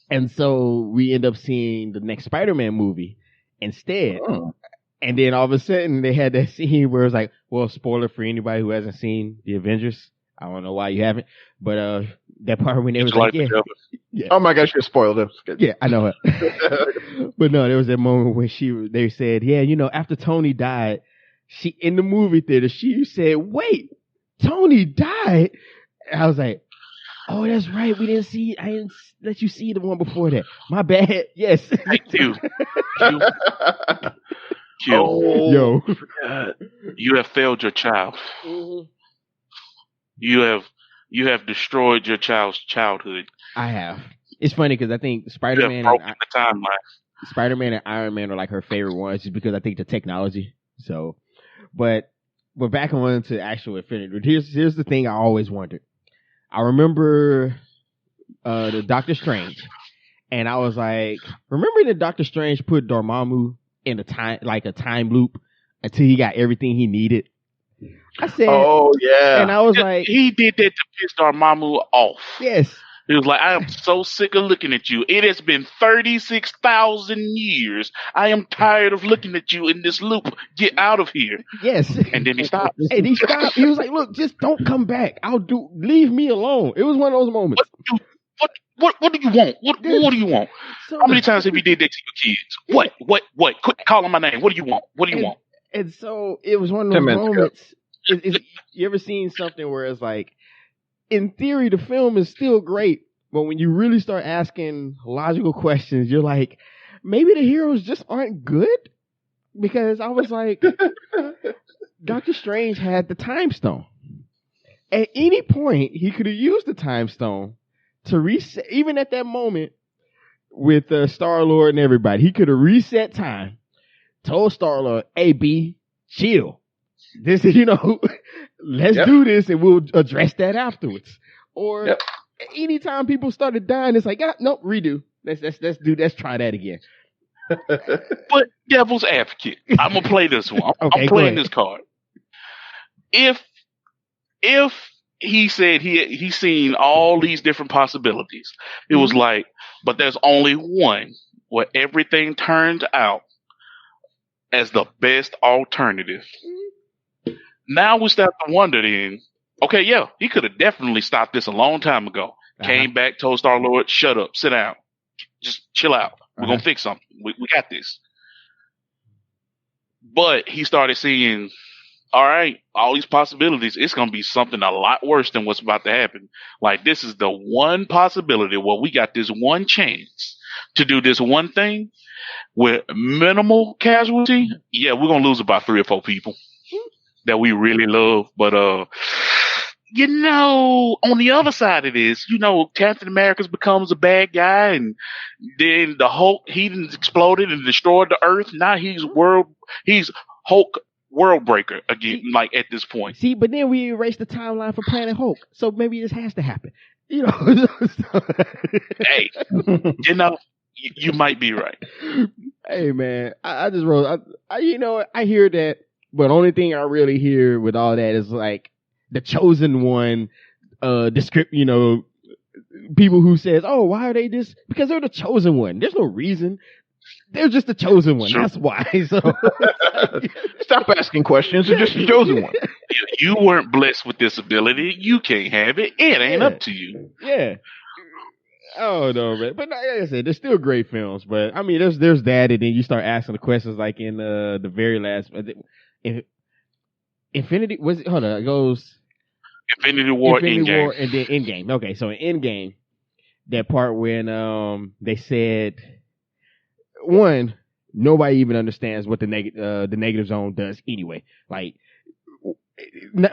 Speaker 1: and so we end up seeing the next Spider-Man movie instead.
Speaker 3: Oh.
Speaker 1: And then all of a sudden they had that scene where it's like, well, spoiler for anybody who hasn't seen the Avengers. I don't know why you haven't, but that part when they was like, yeah.
Speaker 3: Oh my gosh, you spoiled it.
Speaker 1: Yeah, I know it. But no, there was that moment when they said, yeah, after Tony died, she in the movie theater, she said, wait, Tony died? And I was like, oh, that's right. I didn't let you see the one before that. My bad. Yes.
Speaker 2: Thank you.
Speaker 1: Yo.
Speaker 2: You have failed your child.
Speaker 1: Mm-hmm.
Speaker 2: You have destroyed your child's childhood.
Speaker 1: I have. It's funny because I think Spider-Man and Iron Man are like her favorite ones just because I think the technology. So, but back on to actual Infinity. Here's the thing I always wondered. I remember the Doctor Strange, and I was like, remember that Doctor Strange put Dormammu in a time loop until he got everything he needed. I said,
Speaker 3: oh yeah,
Speaker 1: and I was like,
Speaker 2: he did that to piss Dormammu off.
Speaker 1: Yes,
Speaker 2: He was like, I am so sick of looking at you. It has been 36,000 years. I am tired of looking at you in this loop. Get out of here.
Speaker 1: Yes.
Speaker 2: And then he stopped.
Speaker 1: And he stopped. He was like, look, just don't come back. Leave me alone. It was one of those moments.
Speaker 2: What do you want? What do you want? How many times have you did that to your kids? What? Quit calling my name. What do you want? What do you want?
Speaker 1: And so it was one of those moments. You ever seen something where it's like, in theory, the film is still great, but when you really start asking logical questions, you're like, maybe the heroes just aren't good? Because I was like, Doctor Strange had the time stone. At any point, he could have used the time stone to reset, even at that moment with Star-Lord and everybody. He could have reset time, told Star-Lord, hey, B, chill. This is, let's do this and we'll address that afterwards. Or anytime people started dying, it's like, nope, redo. Let's try that again.
Speaker 2: But devil's advocate, I'm gonna play this one. I'm playing this card. If he said he's seen all these different possibilities, it was like, but there's only one where everything turned out as the best alternative. Now we start to wonder then, okay, yeah, he could have definitely stopped this a long time ago. Came back, told Star-Lord, shut up, sit down. Just chill out. We're going to fix something. We got this. But he started seeing, all right, all these possibilities, it's going to be something a lot worse than what's about to happen. Like, this is the one possibility where we got this one chance to do this one thing with minimal casualty. Yeah, we're going to lose about 3 or 4 people that we really love. But, on the other side of this, Captain America becomes a bad guy, and then the Hulk, he exploded and destroyed the Earth. Now he's Hulk world breaker again, like at this point.
Speaker 1: See, but then we erased the timeline for Planet Hulk, so maybe this has to happen.
Speaker 2: Hey, you might be right.
Speaker 1: Hey, man, I just wrote, I hear that. But the only thing I really hear with all that is like the chosen one, people who says, oh, why are they this? Because they're the chosen one. There's no reason. They're just the chosen one. Sure. That's why. So
Speaker 3: stop asking questions. They're just the chosen one.
Speaker 2: You weren't blessed with this ability. You can't have it. It ain't up to you.
Speaker 1: Yeah. Oh no, man! But like I said, there's still great films. But I mean, there's that, and then you start asking the questions like in the very last. Infinity was it? Hold on, it goes
Speaker 2: Infinity War,
Speaker 1: Endgame, and then Endgame. Okay, so in Endgame, that part when they said one, nobody even understands what the negative zone does anyway. Like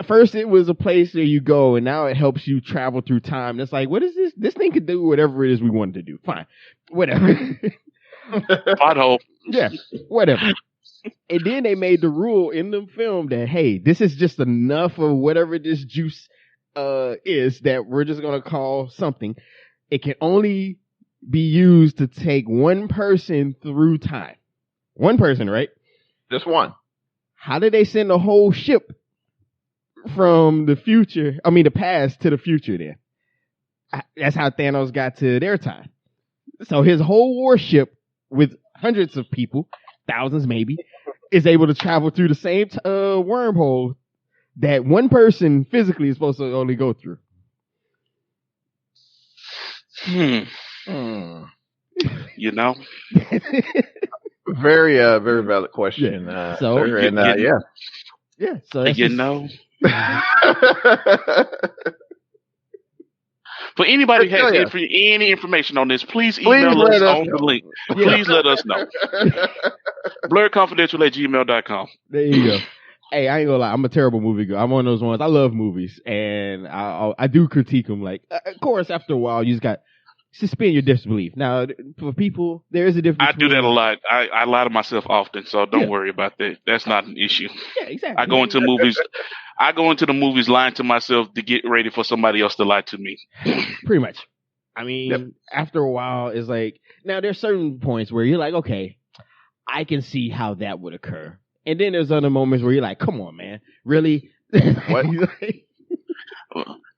Speaker 1: first, it was a place where you go, and now it helps you travel through time. And it's like, what is this? This thing could do whatever it is we wanted to do. Fine, whatever.
Speaker 2: Pothole.
Speaker 1: Yeah, whatever. And then they made the rule in the film that, hey, this is just enough of whatever this juice is that we're just going to call something. It can only be used to take one person through time. One person, right?
Speaker 3: Just one.
Speaker 1: How did they send a whole ship from the past to the future then? That's how Thanos got to their time. So his whole warship with hundreds of people, thousands maybe, is able to travel through the same wormhole that one person physically is supposed to only go through.
Speaker 3: Very, very valid question.
Speaker 1: Yeah.
Speaker 2: So For anybody who has any information on this, please email us on the link. Please let us know. blerdconfidential@gmail.com.
Speaker 1: There you go. Hey, I ain't gonna lie. I'm a terrible movie guy. I'm one of those ones. I love movies, and I do critique them. Like, of course, after a while, you just got suspend your disbelief. Now, for people, there is a difference.
Speaker 2: I do that a lot. I lie to myself often, so don't worry about that. That's not an issue.
Speaker 1: Yeah, exactly.
Speaker 2: I go into the movies lying to myself to get ready for somebody else to lie to me.
Speaker 1: Pretty much. I mean, after a while, it's like, now there's certain points where you're like, okay, I can see how that would occur. And then there's other moments where you're like, come on, man. Really?
Speaker 2: What?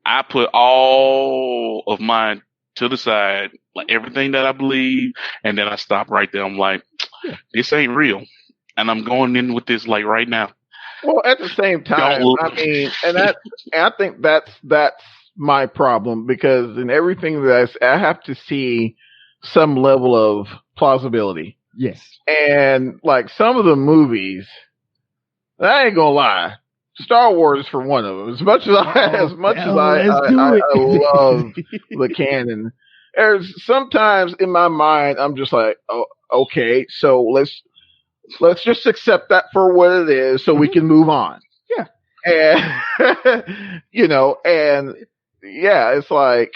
Speaker 2: I put all of mine to the side, like everything that I believe, and then I stop right there. I'm like, this ain't real, and I'm going in with this like right now.
Speaker 3: Well, at the same time, I mean, and I think that's my problem, because in everything that I have to see some level of plausibility.
Speaker 1: Yes.
Speaker 3: And like some of the movies, I ain't gonna lie, Star Wars for one of them. As much as I love the canon, there's sometimes in my mind I'm just like, oh, okay, so let's just accept that for what it is, so we can move on.
Speaker 1: Yeah,
Speaker 3: and and yeah, it's like,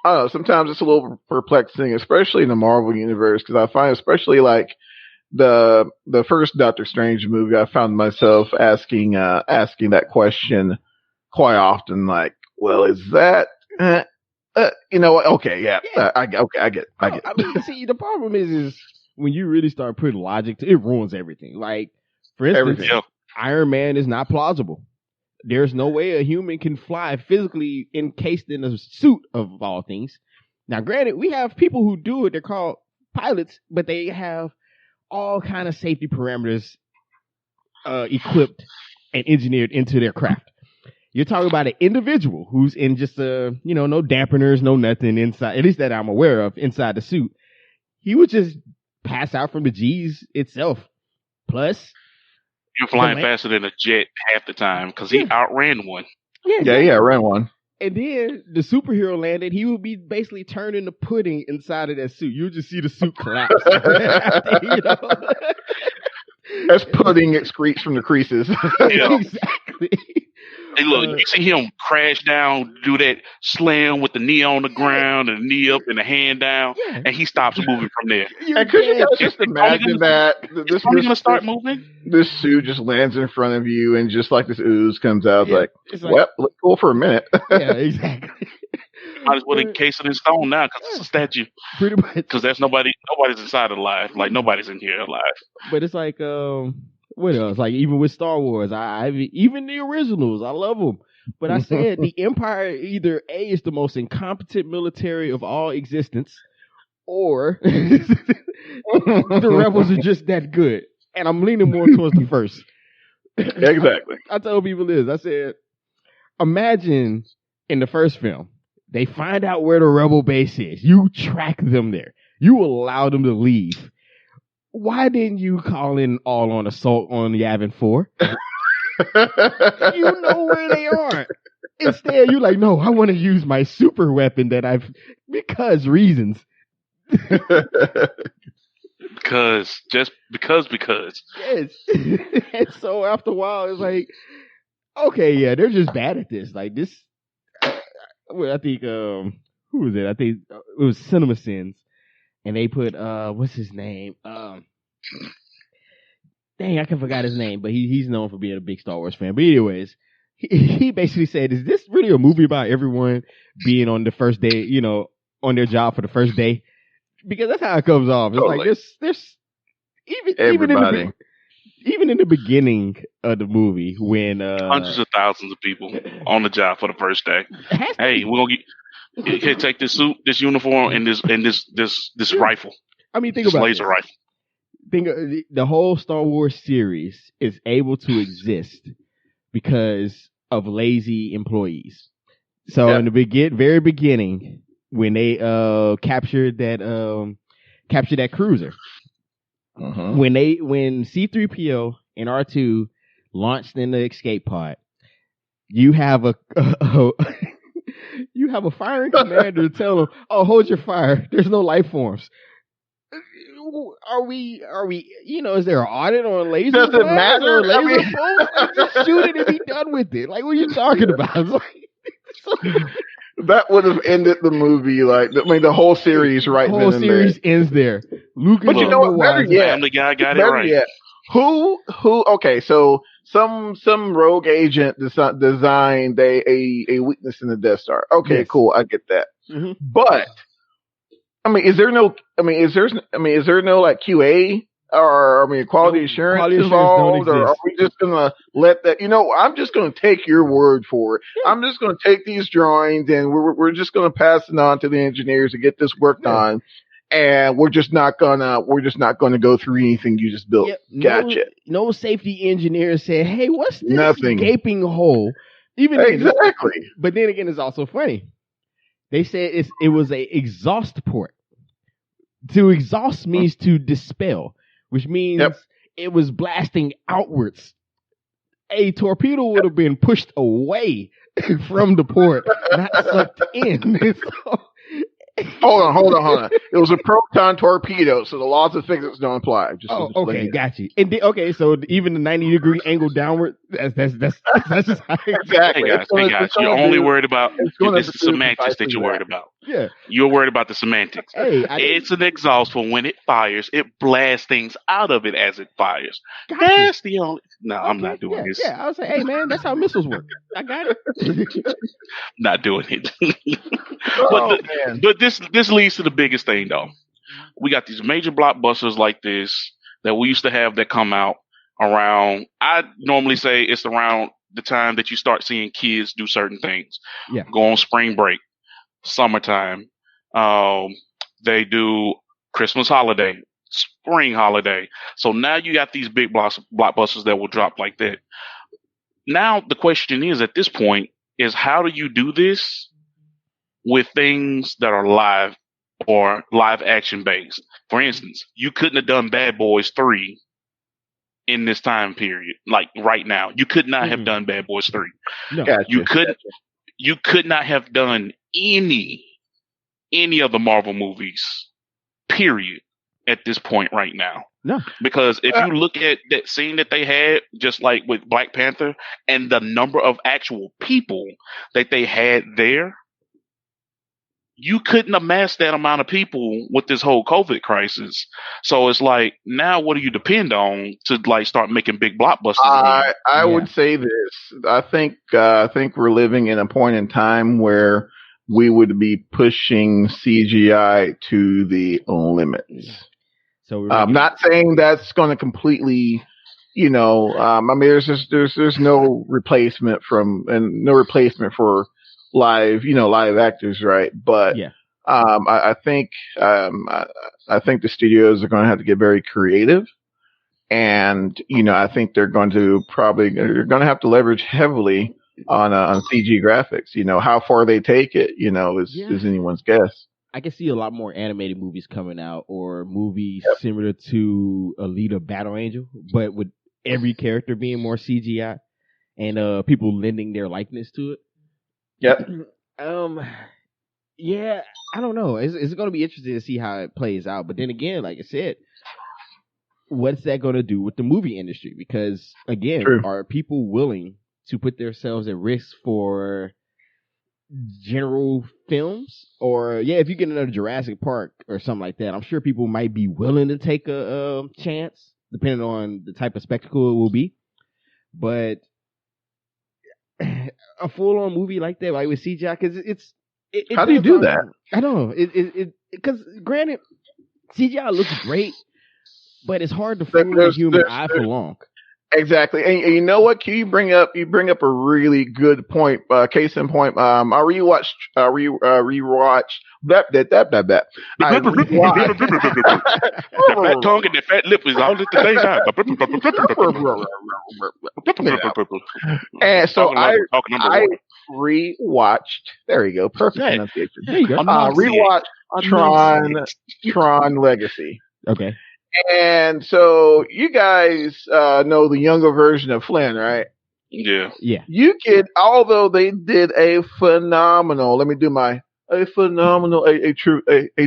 Speaker 3: I don't know. Sometimes it's a little perplexing, especially in the Marvel universe, because I find, especially like the first Doctor Strange movie, I found myself asking that question quite often. Like, well, is that okay, yeah. I get it.
Speaker 1: I mean, see, the problem is when you really start putting logic to it, ruins everything. Like, for instance, Iron Man is not plausible. There's no way a human can fly physically encased in a suit, of all things. Now, granted, we have people who do it. They're called pilots, but they have all kind of safety parameters equipped and engineered into their craft. You're talking about an individual who's in just no dampeners, no nothing inside, at least that I'm aware of, inside the suit. He would just pass out from the G's itself. Plus,
Speaker 2: you're flying faster than a jet half the time because he outran one.
Speaker 3: Yeah, ran one.
Speaker 1: And then the superhero landed, he would be basically turned into pudding inside of that suit. You'll just see the suit collapse.
Speaker 3: As pudding excretes from the creases.
Speaker 2: Yeah.
Speaker 1: Exactly.
Speaker 2: Hey, look, you see him crash down, do that slam with the knee on the ground and the knee up and the hand down, and he stops moving from there.
Speaker 3: And could you guys just imagine that
Speaker 2: this going to start moving?
Speaker 3: This suit just lands in front of you, and just like this ooze comes out, well, look cool for a minute.
Speaker 1: Yeah, exactly.
Speaker 2: Might as well encase it in stone now because it's a statue.
Speaker 1: Pretty much.
Speaker 2: Because there's nobody's inside alive. Like, nobody's in here alive.
Speaker 1: But it's like, what else? Like, even with Star Wars, even the originals, I love them. But I said the Empire either A, is the most incompetent military of all existence, or the rebels are just that good. And I'm leaning more towards the first.
Speaker 3: Exactly.
Speaker 1: I told people this. I said, imagine in the first film, they find out where the rebel base is. You track them there. You allow them to leave. Why didn't you call in all on assault on Yavin 4? You know where they are. Instead, you're like, no, I want to use my super weapon because reasons.
Speaker 2: Because.
Speaker 1: Yes. And so after a while, it's like, okay, yeah, they're just bad at this. Like this, I think, who was it? I think it was CinemaSins. And they put, what's his name? Dang, I can forgot his name, but he's known for being a big Star Wars fan. But anyways, he basically said, is this really a movie about everyone being on the first day, on their job for the first day? Because that's how it comes off. It's
Speaker 3: totally.
Speaker 1: Like, there's even in the beginning of the movie when
Speaker 2: hundreds of thousands of people on the job for the first day. Hey, we're gonna take this suit, this uniform, and this rifle.
Speaker 1: I mean, think
Speaker 2: this
Speaker 1: about
Speaker 2: laser
Speaker 1: this.
Speaker 2: rifle.
Speaker 1: Think the whole Star Wars series is able to exist because of lazy employees. So in the very beginning, when they captured that cruiser, when C-3PO and R2 launched in the escape pod, you have a firing commander tell them, "Oh, hold your fire. There's no life forms." Are we? Is there an audit on laser?
Speaker 3: Does it matter?
Speaker 1: Laser bolts? Just shoot it and be done with it. Like, what are you talking about?
Speaker 3: That would have ended the movie. The whole series right then and there. The whole series
Speaker 1: ends there. Lucas,
Speaker 3: but you know what? Better yet,
Speaker 2: I'm the guy got it right.
Speaker 3: Yet, who? Okay, so some rogue agent designed a weakness in the Death Star. Okay, yes. Cool, I get that. Mm-hmm. But is there no like QA Or, I mean, quality
Speaker 1: No,
Speaker 3: assurance
Speaker 1: quality assurance don't
Speaker 3: involved, or are
Speaker 1: exist.
Speaker 3: we just gonna let that? I'm just gonna take your word for it.
Speaker 1: Yeah.
Speaker 3: I'm just gonna take these drawings and we're just gonna pass it on to the engineers to get this worked
Speaker 1: Yeah.
Speaker 3: on, and we're just not gonna go through anything you just built.
Speaker 1: Yep.
Speaker 3: Gotcha.
Speaker 1: No safety engineer said, "Hey, what's this
Speaker 3: Nothing.
Speaker 1: gaping hole?" Even then,
Speaker 3: Exactly.
Speaker 1: but then again, it's also funny. They said it was a exhaust port. To exhaust means to dispel, which means it was blasting outwards. A torpedo would have been pushed away from the port, not sucked in.
Speaker 3: Hold on. It was a proton torpedo, so the laws of physics don't apply.
Speaker 1: Okay, got you. And so even the 90-degree angle downward, that's just how
Speaker 3: exactly.
Speaker 2: Hey guys, you're only worried about it's the semantics that you're worried about.
Speaker 1: Yeah,
Speaker 2: you're worried about the semantics.
Speaker 1: Hey,
Speaker 2: it's an exhaust for when it fires, it blasts things out of it as it fires. That's the only. No, I'm not doing this.
Speaker 1: Yeah, I was like, hey man, that's how missiles work. I got it.
Speaker 2: Not doing it. But this leads to the biggest thing though. We got these major blockbusters like this that we used to have that come out around. I normally say it's around the time that you start seeing kids do certain things.
Speaker 1: Yeah.
Speaker 2: Go on spring break, summertime. They do Christmas holiday, spring holiday. So now you got these big blockbusters that will drop like that. Now the question is, at this point, is how do you do this with things that are live or live action based? For instance, you couldn't have done Bad Boys 3 in this time period, like right now. You could not have done Bad Boys 3.
Speaker 1: No.
Speaker 2: You could not have done any of the Marvel movies, period, at this point right now.
Speaker 1: No.
Speaker 2: Because if you look at that scene that they had, just like with Black Panther, and the number of actual people that they had there, you couldn't amass that amount of people with this whole COVID crisis. So it's like, now what do you depend on to like start making big blockbusters?
Speaker 3: I would say this. I think we're living in a point in time where we would be pushing CGI to the limits. So I'm not saying that's going to completely, I mean, there's no replacement for live actors, right? But
Speaker 1: yeah.
Speaker 3: I think the studios are going to have to get very creative, and I think they're going to have to leverage heavily on CG graphics. How far they take it, is anyone's guess.
Speaker 1: I can see a lot more animated movies coming out, or movies similar to Alita Battle Angel, but with every character being more CGI and people lending their likeness to it.
Speaker 3: Yep.
Speaker 1: Yeah, I don't know. It's going to be interesting to see how it plays out. But then again, like I said, what's that going to do with the movie industry? Because again, are people willing to put themselves at risk for general films? Or if you get another Jurassic Park or something like that, I'm sure people might be willing to take a chance, depending on the type of spectacle it will be. But a full-on movie like that, like with CGI, because it
Speaker 3: how do you do that?
Speaker 1: I don't know. Because granted, CGI looks great, but it's hard to fool the human eye for long.
Speaker 3: Exactly, and you know what? You bring up a really good point. Case in point, I rewatched that.
Speaker 2: That fat tongue and that fat lip is all at the same time.
Speaker 3: And so I rewatched. There you go, perfect pronunciation.
Speaker 1: There you go.
Speaker 3: Rewatched Tron Legacy.
Speaker 1: Okay.
Speaker 3: And so you guys know the younger version of Flynn, right?
Speaker 2: Yeah.
Speaker 1: Yeah.
Speaker 3: You could, although they did a phenomenal, a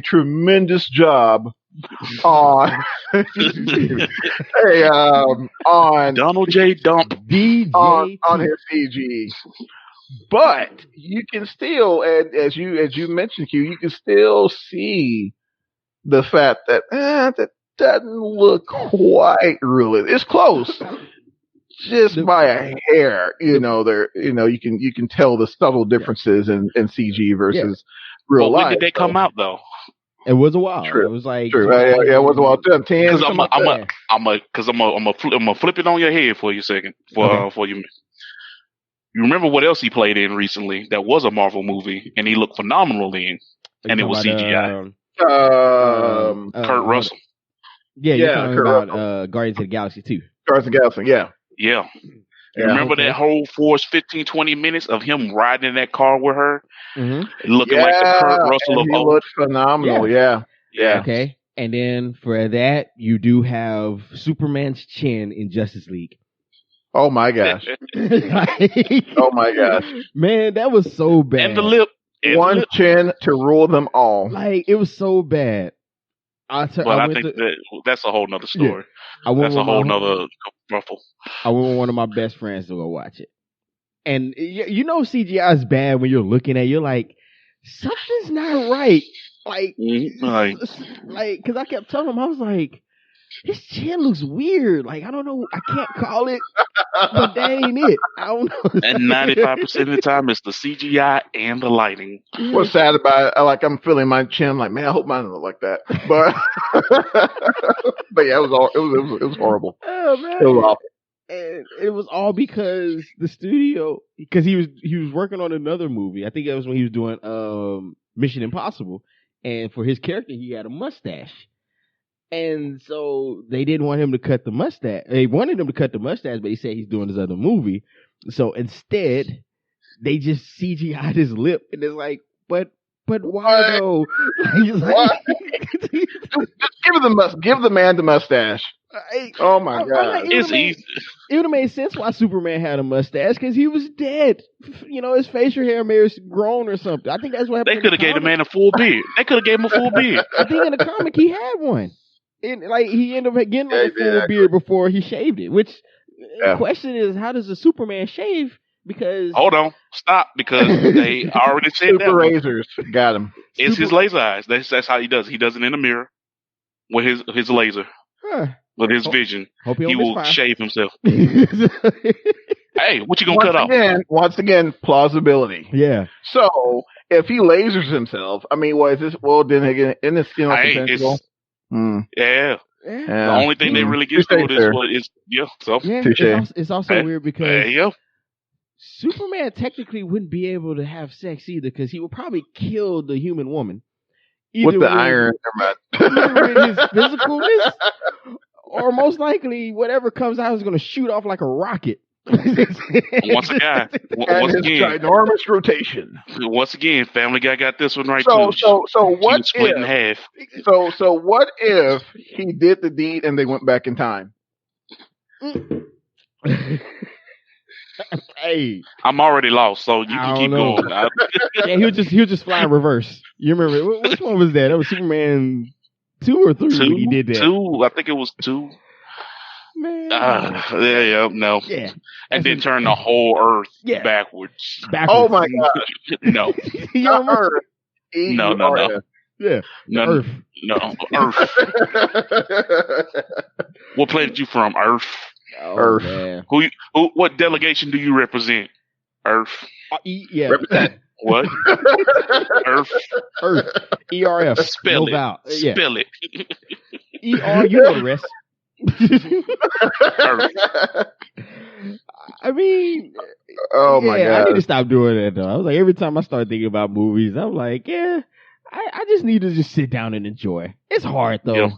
Speaker 3: tremendous job on on
Speaker 2: Donald J. Dump
Speaker 1: DJ
Speaker 3: on his CG. But you can still, and as you mentioned, Q, you can still see the fact that that doesn't look quite real. It's close, just by a hair. You can tell the subtle differences in CG versus real life.
Speaker 2: When did they come out though?
Speaker 1: It was a while.
Speaker 3: True.
Speaker 1: It was like
Speaker 3: True. Yeah, it was about 10.
Speaker 2: Because
Speaker 3: something like that.
Speaker 2: I'm gonna flip it on your head for you a second. For you. You remember what else he played in recently? That was a Marvel movie, and he looked phenomenal in, and it was CGI. Kurt Russell.
Speaker 1: Yeah, you're talking
Speaker 3: Kurt
Speaker 1: about
Speaker 3: Russell.
Speaker 1: Guardians of the Galaxy 2.
Speaker 3: Guardians of the Galaxy, yeah.
Speaker 2: Yeah. You remember that whole first 15, 20 minutes of him riding in that car with her?
Speaker 1: Mm-hmm.
Speaker 2: Looking like the Kurt Russell of
Speaker 3: he
Speaker 2: old.
Speaker 3: looked phenomenal, yeah.
Speaker 1: Okay. And then for that, you do have Superman's chin in Justice League.
Speaker 3: Oh my gosh. Oh my gosh.
Speaker 1: Man, that was so bad.
Speaker 2: And the lip.
Speaker 3: One chin to rule them all.
Speaker 1: Like, it was so bad.
Speaker 2: I think that's a whole nother story.
Speaker 1: Yeah.
Speaker 2: That's a whole nother ruffle.
Speaker 1: I went with one of my best friends to go watch it. And you know CGI is bad when you're looking at it. You're like, something's not right. Like, because I kept telling him, I was like, his chin looks weird. Like, I don't know. I can't call it, but that ain't it. I don't know.
Speaker 2: And 95% of the time, it's the CGI and the lighting.
Speaker 3: What's sad about it? Like, I'm feeling my chin. Like, man, I hope mine don't look like that. But, but yeah, it was horrible.
Speaker 1: Oh man,
Speaker 3: it was awful.
Speaker 1: And it was all because the studio, because he was working on another movie. I think that was when he was doing Mission Impossible, and for his character, he had a mustache. And so they didn't want him to cut the mustache. They wanted him to cut the mustache, but he said he's doing this other movie. So instead, they just CGI'd his lip, and it's like, but why though?
Speaker 3: Like, just give the man the mustache. Oh my god!
Speaker 2: It's easy.
Speaker 1: It would have made sense why Superman had a mustache, because he was dead. You know, his facial hair may have grown or something. I think that's what happened.
Speaker 2: They could have gave the man a full beard. They could have gave him a full beard.
Speaker 1: I think in the comic he had one. He ended up getting a full beard before he shaved it. Which the question is, how does a Superman shave? Because
Speaker 2: hold on, stop, because they already said
Speaker 3: Super razors got him.
Speaker 2: It's his laser eyes. That's how he does it. He does it in the mirror with his laser. With his vision, he will shave himself. Hey, what you gonna cut off?
Speaker 3: Once again, plausibility.
Speaker 1: Yeah.
Speaker 3: So if he lasers himself, I mean, what is this? Well, then again, isn't this potential?
Speaker 2: Yeah. The only thing they really get through is So
Speaker 1: it's also weird because Superman technically wouldn't be able to have sex either, because he would probably kill the human woman.
Speaker 3: With the iron,
Speaker 1: either with his physicalness, or most likely whatever comes out is going to shoot off like a rocket.
Speaker 2: Once again,
Speaker 3: ginormous rotation.
Speaker 2: Once again, Family Guy got this one right
Speaker 3: too. So what
Speaker 2: split in half?
Speaker 3: So what if he did the deed and they went back in time?
Speaker 1: Hey,
Speaker 2: I'm already lost, so you can keep going.
Speaker 1: Yeah, he'll just fly in reverse. You remember which one was that? That was Superman 2 or 3. He did that.
Speaker 2: 2, I think it was 2.
Speaker 1: Man,
Speaker 2: no.
Speaker 1: Yeah,
Speaker 2: and then turn the whole Earth backwards.
Speaker 3: Oh my god!
Speaker 2: No,
Speaker 3: Earth.
Speaker 2: No.
Speaker 1: Yeah,
Speaker 2: Earth. No, Earth. What planet you from? Earth.
Speaker 3: Earth.
Speaker 1: Man.
Speaker 2: What delegation do you represent? Earth.
Speaker 1: Yeah.
Speaker 3: Represent.
Speaker 2: What? Earth.
Speaker 1: ERF.
Speaker 2: Spell it.
Speaker 1: Yeah.
Speaker 2: Spell it.
Speaker 1: ER. You know the rest.
Speaker 2: Earth.
Speaker 1: I mean,
Speaker 3: oh my god!
Speaker 1: I need to stop doing that though. I was like, every time I start thinking about movies, I'm like, I just need to just sit down and enjoy. It's hard though.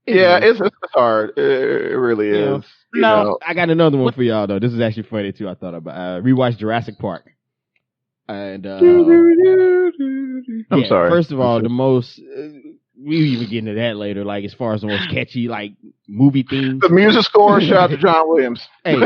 Speaker 3: Yeah, it's hard. It really is.
Speaker 1: No, I got another one for y'all though. This is actually funny too. I thought about rewatched Jurassic Park, and
Speaker 3: I'm sorry.
Speaker 1: First of all, the most we even get into that later. Like as far as the most catchy like movie themes.
Speaker 3: The music score, shout out to John Williams.
Speaker 1: Hey,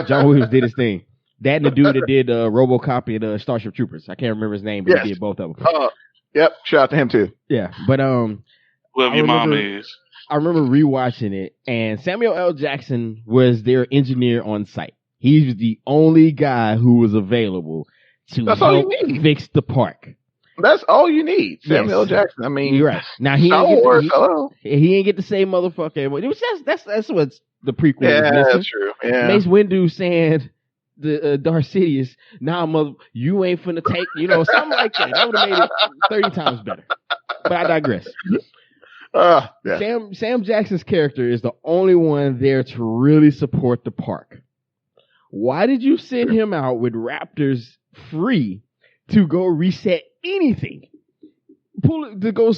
Speaker 1: John Williams did his thing. That and the dude that did RoboCop and Starship Troopers. I can't remember his name, but he did both of them.
Speaker 3: Yep, shout out to him too.
Speaker 1: Yeah, but
Speaker 2: whoever your mom is.
Speaker 1: I remember rewatching it, and Samuel L. Jackson was their engineer on site. He was the only guy who was available to help fix the park.
Speaker 3: That's all you need, Samuel L. Jackson. I mean,
Speaker 1: you're right. Now he ain't get to say motherfucker. It was that's what's the prequel.
Speaker 3: Yeah, that's true. Yeah.
Speaker 1: Mace Windu saying the Darcidius, nah, mother, you ain't finna take, something like that. That would have made it 30 times better. But I digress.
Speaker 3: Yeah.
Speaker 1: Sam Jackson's character is the only one there to really support the park. Why did you send him out with Raptors free to go reset anything? Pull it to go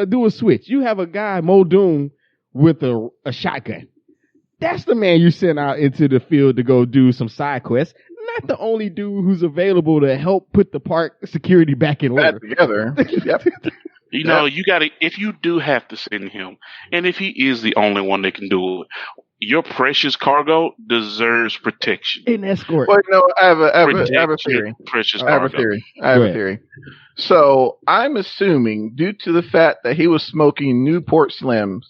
Speaker 1: do a switch. You have a guy, Muldoon, with a shotgun. That's the man you sent out into the field to go do some side quests. Not the only dude who's available to help put the park security back in order.
Speaker 3: Together. Yep.
Speaker 2: You know, you gotta, if you do have to send him, and if he is the only one that can do it, your precious cargo deserves protection.
Speaker 1: An escort.
Speaker 3: Well, I have a theory.
Speaker 2: Precious
Speaker 3: I have a theory. So I'm assuming, due to the fact that he was smoking Newport Slims,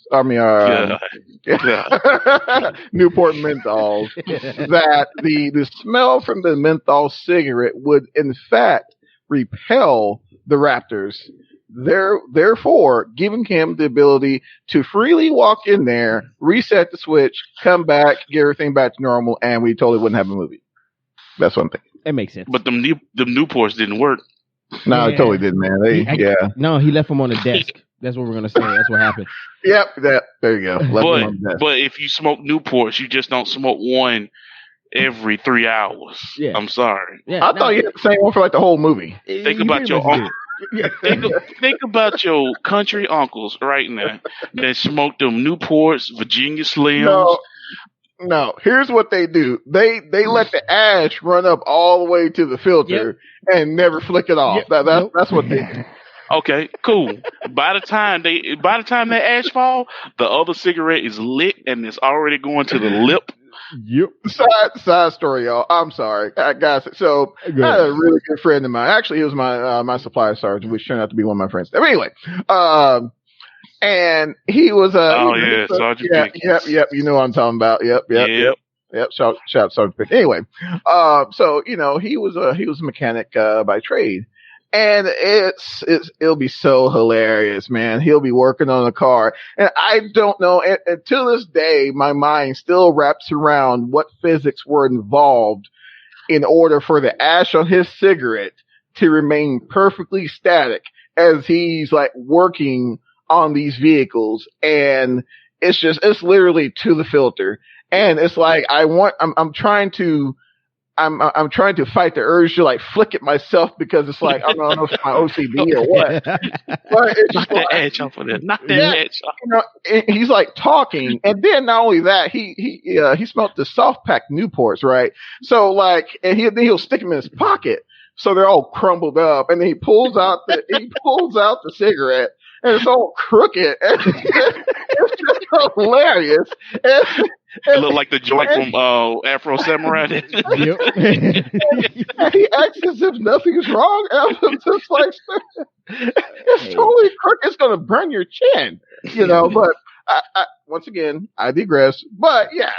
Speaker 3: Newport menthols, that the smell from the menthol cigarette would in fact repel the Raptors. Therefore, giving him the ability to freely walk in there, reset the switch, come back, get everything back to normal, and we totally wouldn't have a movie. That's one thing.
Speaker 1: That makes sense.
Speaker 2: But the Newports didn't work.
Speaker 3: No, it totally didn't, man.
Speaker 1: No, he left them on the desk. That's what we're gonna say. That's what happened.
Speaker 3: Yep, there you go.
Speaker 2: But if you smoke Newports, you just don't smoke one every 3 hours. Yeah. I'm sorry.
Speaker 3: Yeah, I thought you had the same one for like the whole movie.
Speaker 2: Think about your uncle. Think about your country uncles right now that smoke them Newports, Virginia Slims.
Speaker 3: No. Here's what they do. They let the ash run up all the way to the filter and never flick it off. That's what they do.
Speaker 2: Okay, cool. By the time that ash fall, the other cigarette is lit and it's already going to the lip.
Speaker 1: Yep.
Speaker 3: Side story, y'all. I'm sorry, guys. So I had a really good friend of mine. Actually, he was my supply sergeant, which turned out to be one of my friends. But anyway, and he was
Speaker 2: Sergeant Pickens.
Speaker 3: Yep. You know what I'm talking about. Yep. Shout Sergeant Pickens. Anyway, so he was a mechanic by trade. And it'll be so hilarious, man. He'll be working on a car. And I don't know, and to this day, my mind still wraps around what physics were involved in order for the ash on his cigarette to remain perfectly static as he's like working on these vehicles. And it's literally to the filter. And it's like, I'm trying to fight the urge to like flick it myself because it's like, I don't know if it's my OCD or what. But it's just
Speaker 2: Knock that edge off of there. Knock that edge off.
Speaker 3: He's like talking, and then not only that, he smelled the soft pack Newports, right? So like, and he'll stick them in his pocket, so they're all crumbled up, and then he pulls out the cigarette. And it's all crooked. It's just hilarious.
Speaker 2: It looked like the joint from Afro Samurai.
Speaker 3: Yep. And he acts as if nothing's wrong. And I'm just like, it's totally crooked. It's going to burn your chin, But I once again, I digress. But yeah,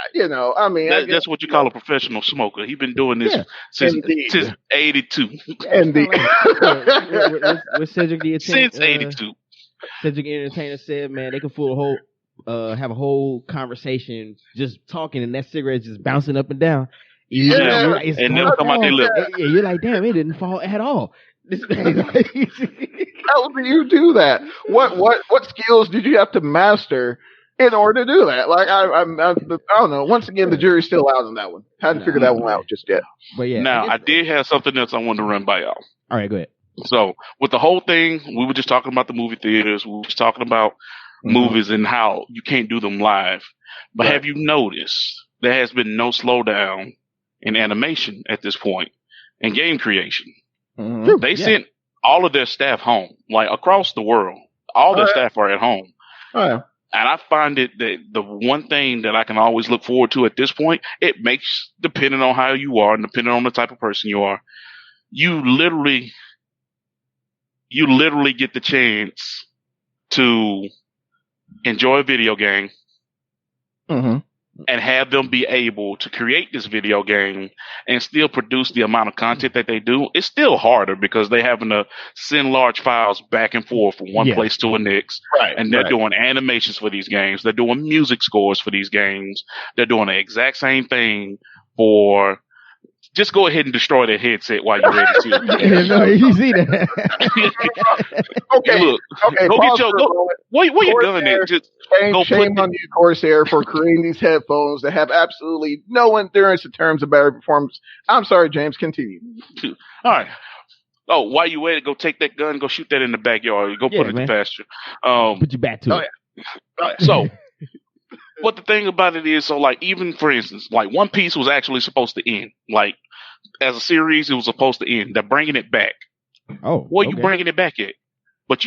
Speaker 3: I mean,
Speaker 2: that's what you call a professional smoker. He's been doing this since '82.
Speaker 3: Indeed.
Speaker 1: With Cedric the
Speaker 2: Since '82.
Speaker 1: Cedric Entertainer said, man, they could have a whole conversation just talking, and that cigarette's just bouncing up and down.
Speaker 2: And never come out their lip.
Speaker 1: Yeah, you're like, damn, it didn't fall at all.
Speaker 3: How do you do that? What skills did you have to master in order to do that? Like, I don't know. Once again, the jury's still out on that one. Hadn't figured that one out just yet.
Speaker 1: But yeah.
Speaker 2: Now, I did have something else I wanted to run by y'all.
Speaker 1: All right, go ahead.
Speaker 2: So, with the whole thing, we were just talking about the movie theaters. We were just talking about movies and how you can't do them live. But have you noticed there has been no slowdown in animation at this point in game creation?
Speaker 3: Mm-hmm.
Speaker 2: They sent all of their staff home, like across the world. All their staff are at home.
Speaker 3: Oh, yeah.
Speaker 2: And I find it that the one thing that I can always look forward to at this point, it makes, depending on how you are and depending on the type of person you are, you literally get the chance to enjoy a video game and have them be able to create this video game and still produce the amount of content that they do. It's still harder because they're having to send large files back and forth from one place to the next.
Speaker 3: Right,
Speaker 2: and they're doing animations for these games. They're doing music scores for these games. They're doing the exact same thing for Just go ahead and destroy that headset while you're ready to.
Speaker 1: No, you see that?
Speaker 3: Okay,
Speaker 2: Look,
Speaker 3: okay.
Speaker 2: go
Speaker 3: Pause
Speaker 2: get your
Speaker 3: for a moment.
Speaker 2: where your gun
Speaker 3: Corsair,
Speaker 2: at? Just
Speaker 3: Shame,
Speaker 2: go put
Speaker 3: shame on you, Corsair, for creating these headphones that have absolutely no endurance in terms of battery performance. I'm sorry, James. Continue.
Speaker 2: all right. Oh, while you at it, go take that gun, go shoot that in the backyard. Go put it in the pasture.
Speaker 1: Put your back to it.
Speaker 3: Yeah.
Speaker 2: So, but the thing about it is, so like even for instance, like One Piece was actually supposed to end. Like as a series, it was supposed to end. They're bringing it back.
Speaker 1: Oh,
Speaker 2: What are you bringing it back at? But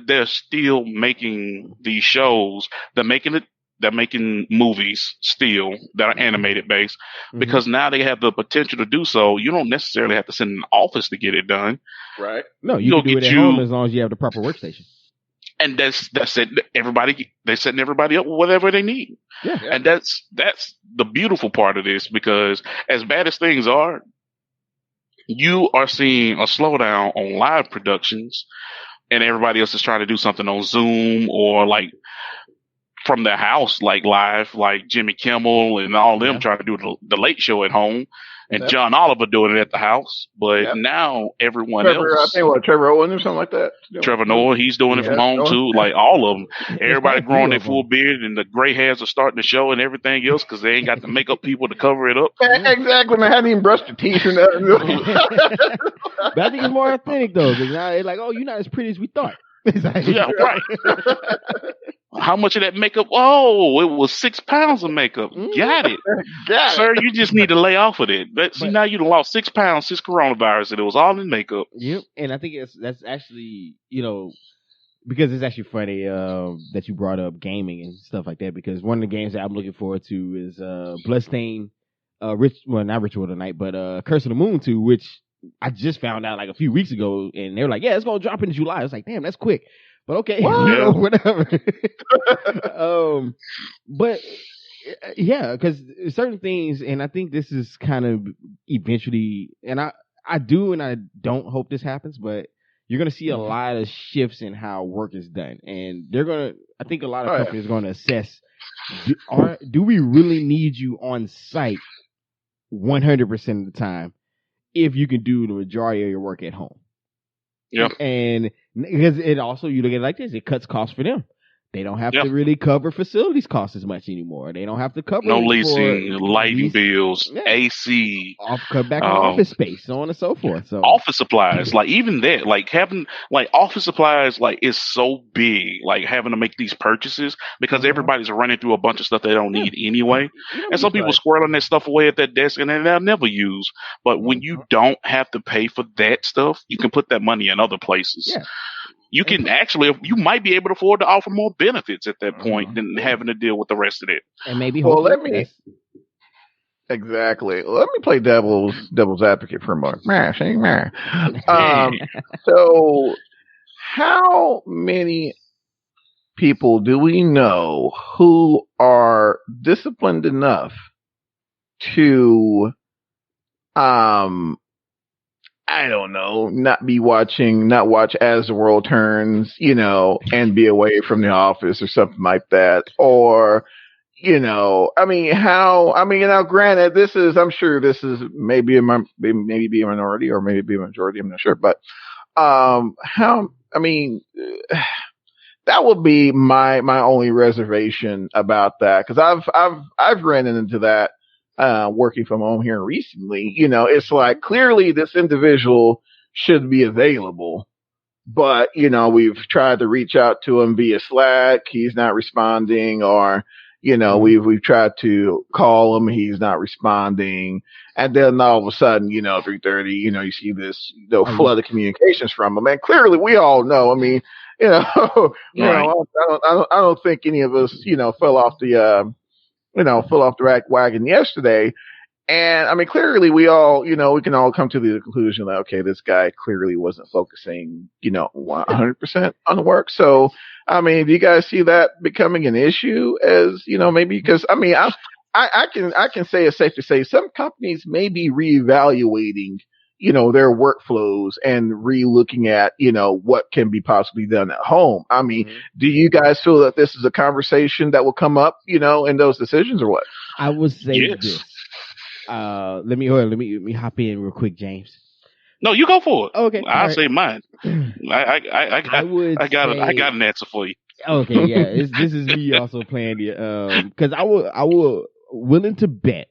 Speaker 2: they're still making these shows. They're making movies still that are animated based because now they have the potential to do so. You don't necessarily have to send an office to get it done.
Speaker 3: Right.
Speaker 1: No, you can do it at home as long as you have the proper workstation.
Speaker 2: And that's it. They're setting everybody up with whatever they need.
Speaker 1: Yeah.
Speaker 2: And that's the beautiful part of this, because as bad as things are, you are seeing a slowdown on live productions, and everybody else is trying to do something on Zoom or like from their house, like live, like Jimmy Kimmel and all them trying to do the late show at home, and John Oliver doing it at the house. But now everyone else,
Speaker 3: I think Trevor Owen or something like that.
Speaker 2: Trevor Noah, he's doing it from home too. Like all of them, everybody growing their full beard and the gray hairs are starting to show and everything else because they ain't got the makeup people to cover it up.
Speaker 3: Exactly, man. I hadn't even brushed their teeth or nothing.
Speaker 1: But I think it's more authentic though, because now it's like, oh, you're not as pretty as we thought.
Speaker 2: Yeah, right. How much of that makeup? Oh, it was 6 pounds of makeup. Got it. Sir, you just need to lay off of it. See, now you lost 6 pounds since coronavirus, and it was all in makeup.
Speaker 1: Yep, and I think that's actually, because it's actually funny that you brought up gaming and stuff like that, because one of the games that I'm looking forward to is Bloodstained, not Ritual of the Night, but Curse of the Moon 2, which I just found out like a few weeks ago, and they were like, yeah, it's going to drop in July. I was like, damn, that's quick. But okay, whatever. But yeah, because certain things, and I think this is kind of eventually, and I do and I don't hope this happens, but you're going to see a lot of shifts in how work is done. And I think a lot of companies are going to assess, do we really need you on site 100% of the time if you can do the majority of your work at home?
Speaker 2: Yep.
Speaker 1: And because it also, you look at it like this, it cuts costs for them. They don't have to really cover facilities costs as much anymore. They don't have to cover
Speaker 2: leasing, lighting bills, AC,
Speaker 1: cut back on office space, so on and so forth. So
Speaker 2: office supplies, like even that, like having like office supplies, like is so big, like having to make these purchases because everybody's running through a bunch of stuff they don't need anyway, and some people squirreling that stuff away at that desk and then they'll never use. But when you don't have to pay for that stuff, you can put that money in other places. Yeah. You can you might be able to afford to offer more benefits at that point than having to deal with the rest of it.
Speaker 1: And maybe,
Speaker 3: exactly. Let me play devil's advocate for a moment. So, how many people do we know who are disciplined enough to, I don't know, not watch As the World Turns, and be away from the office or something like that. Or, now granted, I'm sure this is maybe a minority or maybe a majority, I'm not sure. But, that would be my only reservation about that. Cause I've ran into that. Working from home here recently, it's like clearly this individual should be available, but we've tried to reach out to him via Slack, he's not responding, or we've tried to call him, he's not responding, and then all of a sudden, 3:30, you see this flood of communications from him, and clearly we all know. I mean, I don't think any of us, fell off the wagon yesterday. And I mean, clearly we all, we can all come to the conclusion that, okay, this guy clearly wasn't focusing, 100% on the work. So, I mean, do you guys see that becoming an issue as, maybe because, I mean, I can say it's safe to say some companies may be reevaluating, their workflows and re-looking at, what can be possibly done at home. I mean, do you guys feel that this is a conversation that will come up, in those decisions or what?
Speaker 1: I would say this. Let me hop in real quick, James.
Speaker 2: No, you go for it.
Speaker 1: Okay,
Speaker 2: I'll
Speaker 1: right.
Speaker 2: say mine. I got an answer for you.
Speaker 1: Okay, yeah, this is me also playing the because I will willing to bet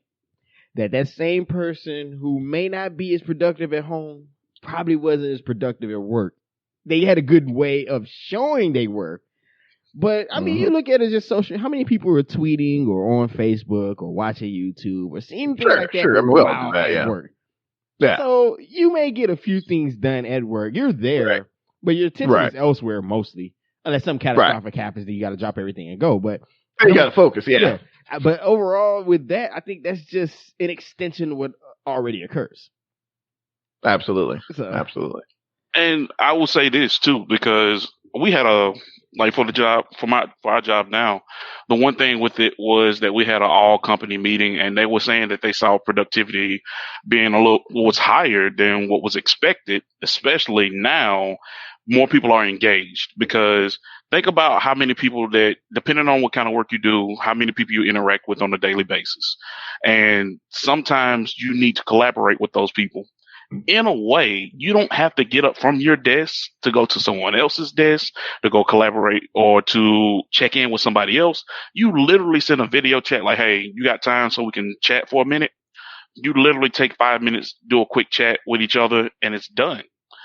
Speaker 1: that same person who may not be as productive at home probably wasn't as productive at work. They had a good way of showing they were. But I mean, you look at it just social. How many people are tweeting or on Facebook or watching YouTube or seeing things like that
Speaker 3: I mean, we all
Speaker 1: while
Speaker 3: do that,
Speaker 1: at work?
Speaker 3: Yeah.
Speaker 1: So you may get a few things done at work. You're there, but your attention is elsewhere mostly, unless something catastrophic happens that you got to drop everything and go. But
Speaker 3: you got to focus. Yeah.
Speaker 1: But overall, with that, I think that's just an extension of what already occurs.
Speaker 3: Absolutely. Absolutely.
Speaker 2: And I will say this too, because we had a for our job now, the one thing with it was that we had an all company meeting, and they were saying that they saw productivity being was higher than what was expected, especially now. More people are engaged because think about how many people that, depending on what kind of work you do, how many people you interact with on a daily basis. And sometimes you need to collaborate with those people. In a way, you don't have to get up from your desk to go to someone else's desk to go collaborate or to check in with somebody else. You literally send a video chat like, hey, you got time so we can chat for a minute? You literally take 5 minutes, do a quick chat with each other, and it's done.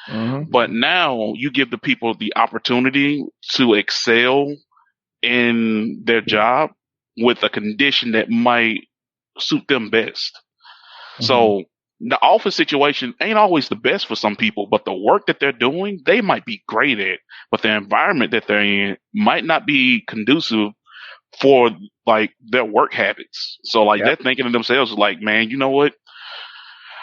Speaker 3: Mm-hmm.
Speaker 2: But now you give the people the opportunity to excel in their job with a condition that might suit them best. Mm-hmm. So the office situation ain't always the best for some people, but the work that they're doing, they might be great at, but the environment that they're in might not be conducive for their work habits. So they're thinking to themselves like, man, you know what?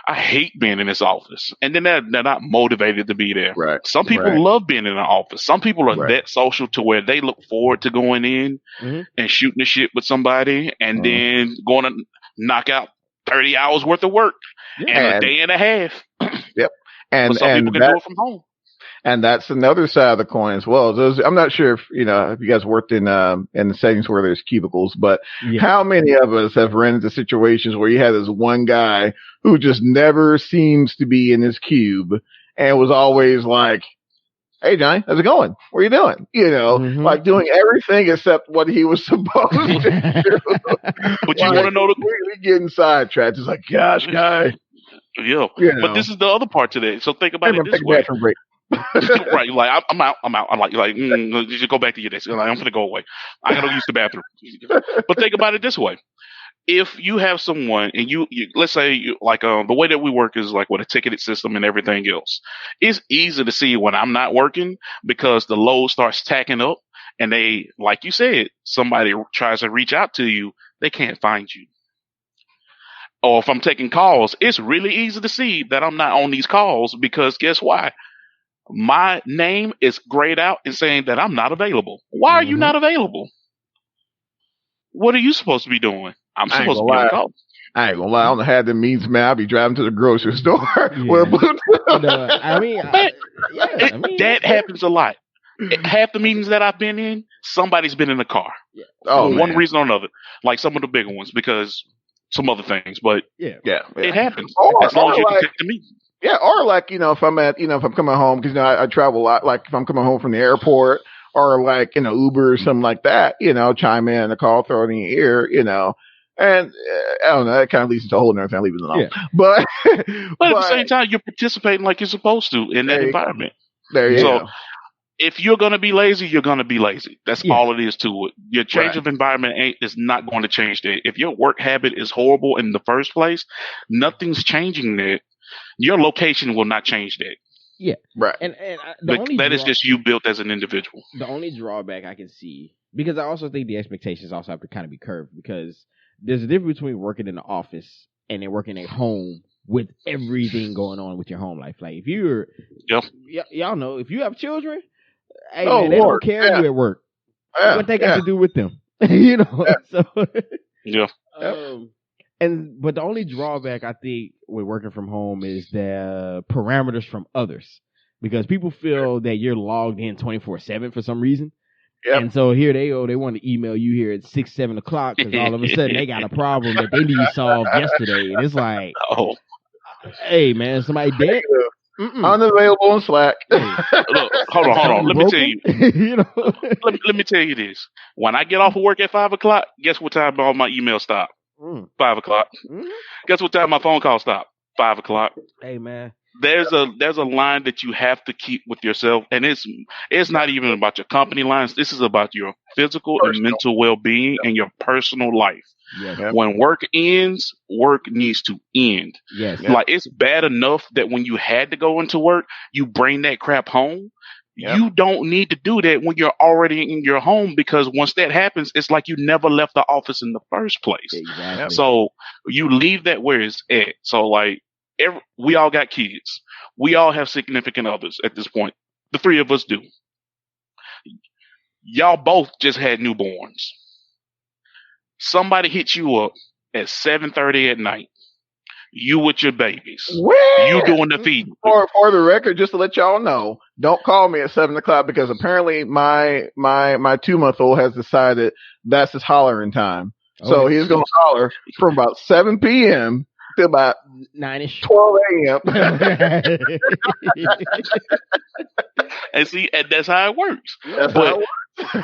Speaker 2: I hate being in this office. And then they're not motivated to be there.
Speaker 3: Right.
Speaker 2: Some people love being in an office. Some people are that social to where they look forward to going in and shooting the shit with somebody and then going to knock out 30 hours worth of work in a day and a half.
Speaker 3: Yep. And
Speaker 2: some people can do it from home.
Speaker 3: And that's another side of the coin as well. I'm not sure if you guys worked in the settings where there's cubicles, but how many of us have run into situations where you had this one guy who just never seems to be in his cube and was always like, hey, Johnny, how's it going? What are you doing? Like doing everything except what he was supposed to do.
Speaker 2: But you want to know
Speaker 3: we're getting sidetracked. It's like, gosh, guy.
Speaker 2: Yeah. But this is the other part to that. So think about it this way. Right, like I'm out. I'm like, you should go back to your desk. I'm gonna go away. I gotta use the bathroom. But think about it this way: if you have someone and you let's say the way that we work is like with a ticketed system and everything else, it's easy to see when I'm not working because the load starts tacking up, and they, like you said, somebody tries to reach out to you, they can't find you. Or if I'm taking calls, it's really easy to see that I'm not on these calls because guess why? My name is grayed out and saying that I'm not available. Why are you not available? What are you supposed to be doing? I'm supposed to be on call.
Speaker 3: I ain't gonna lie, I don't have the means, man. I'll be driving to the grocery store with a Bluetooth.
Speaker 2: That happens a lot. Half the meetings that I've been in, somebody's been in the car. Yeah. For one reason or another. Like some of the bigger ones, because some other things. But it happens. As long as you can take the meeting.
Speaker 3: Yeah, or if I'm if I'm coming home, because I travel a lot, like if I'm coming home from the airport or Uber or something like that, chime in a call, throw it in your ear, and I don't know, that kind of leads to a whole other thing, leave it alone. Yeah. But
Speaker 2: at the same time, you're participating like you're supposed to in that environment.
Speaker 3: There you go.
Speaker 2: If you're going to be lazy, you're going to be lazy. That's all it is to it. Your change of environment is not going to change that. If your work habit is horrible in the first place, nothing's changing that. Your location will not change that.
Speaker 1: Yeah.
Speaker 3: Right.
Speaker 1: And
Speaker 2: that is just you built as an individual.
Speaker 1: The only drawback I can see, because I also think the expectations also have to kind of be curved, because there's a difference between working in the office and then working at home with everything going on with your home life. Like if you're, y'all know, if you have children, hey man, they don't care you at work. What they got to do with them, So But the only drawback I think with working from home is the parameters from others, because people feel that you're logged in 24/7 for some reason,
Speaker 3: Yep.
Speaker 1: And so here they go. They want to email you here at 6, 7 o'clock because all of a sudden they got a problem that they need solved yesterday. And it's like,
Speaker 2: Oh,
Speaker 1: hey, man, somebody dead?
Speaker 3: Unavailable on Slack.
Speaker 2: look, hold on. Let me tell you.
Speaker 1: you know?
Speaker 2: Let me tell you this. When I get off of work at 5 o'clock, guess what time all my emails stop? 5 o'clock. Guess what time my phone call stop? 5 o'clock.
Speaker 1: Hey, man.
Speaker 2: There's a line that you have to keep with yourself, and it's not even about your company lines. This is about your physical and mental well-being and your personal life.
Speaker 1: Yes.
Speaker 2: When work ends, work needs to end.
Speaker 1: Yes.
Speaker 2: Like, it's bad enough that when you had to go into work, you bring that crap home. Yep. You don't need to do that when you're already in your home, because once that happens, it's like you never left the office in the first place.
Speaker 1: Exactly.
Speaker 2: So you leave that where it's at. So, like, we all got kids. We all have significant others at this point. The three of us do. Y'all both just had newborns. Somebody hits you up at 7:30 at night. You with your babies.
Speaker 3: Where?
Speaker 2: You doing the feeding.
Speaker 3: For the record, just to let y'all know, don't call me at 7 o'clock because apparently my 2-month-old has decided that's his hollering time. So he's going to holler from about 7 p.m. to about
Speaker 1: 9ish,
Speaker 3: 12 a.m.
Speaker 2: And see, and that's how it works.
Speaker 3: That's
Speaker 2: but
Speaker 3: how it works.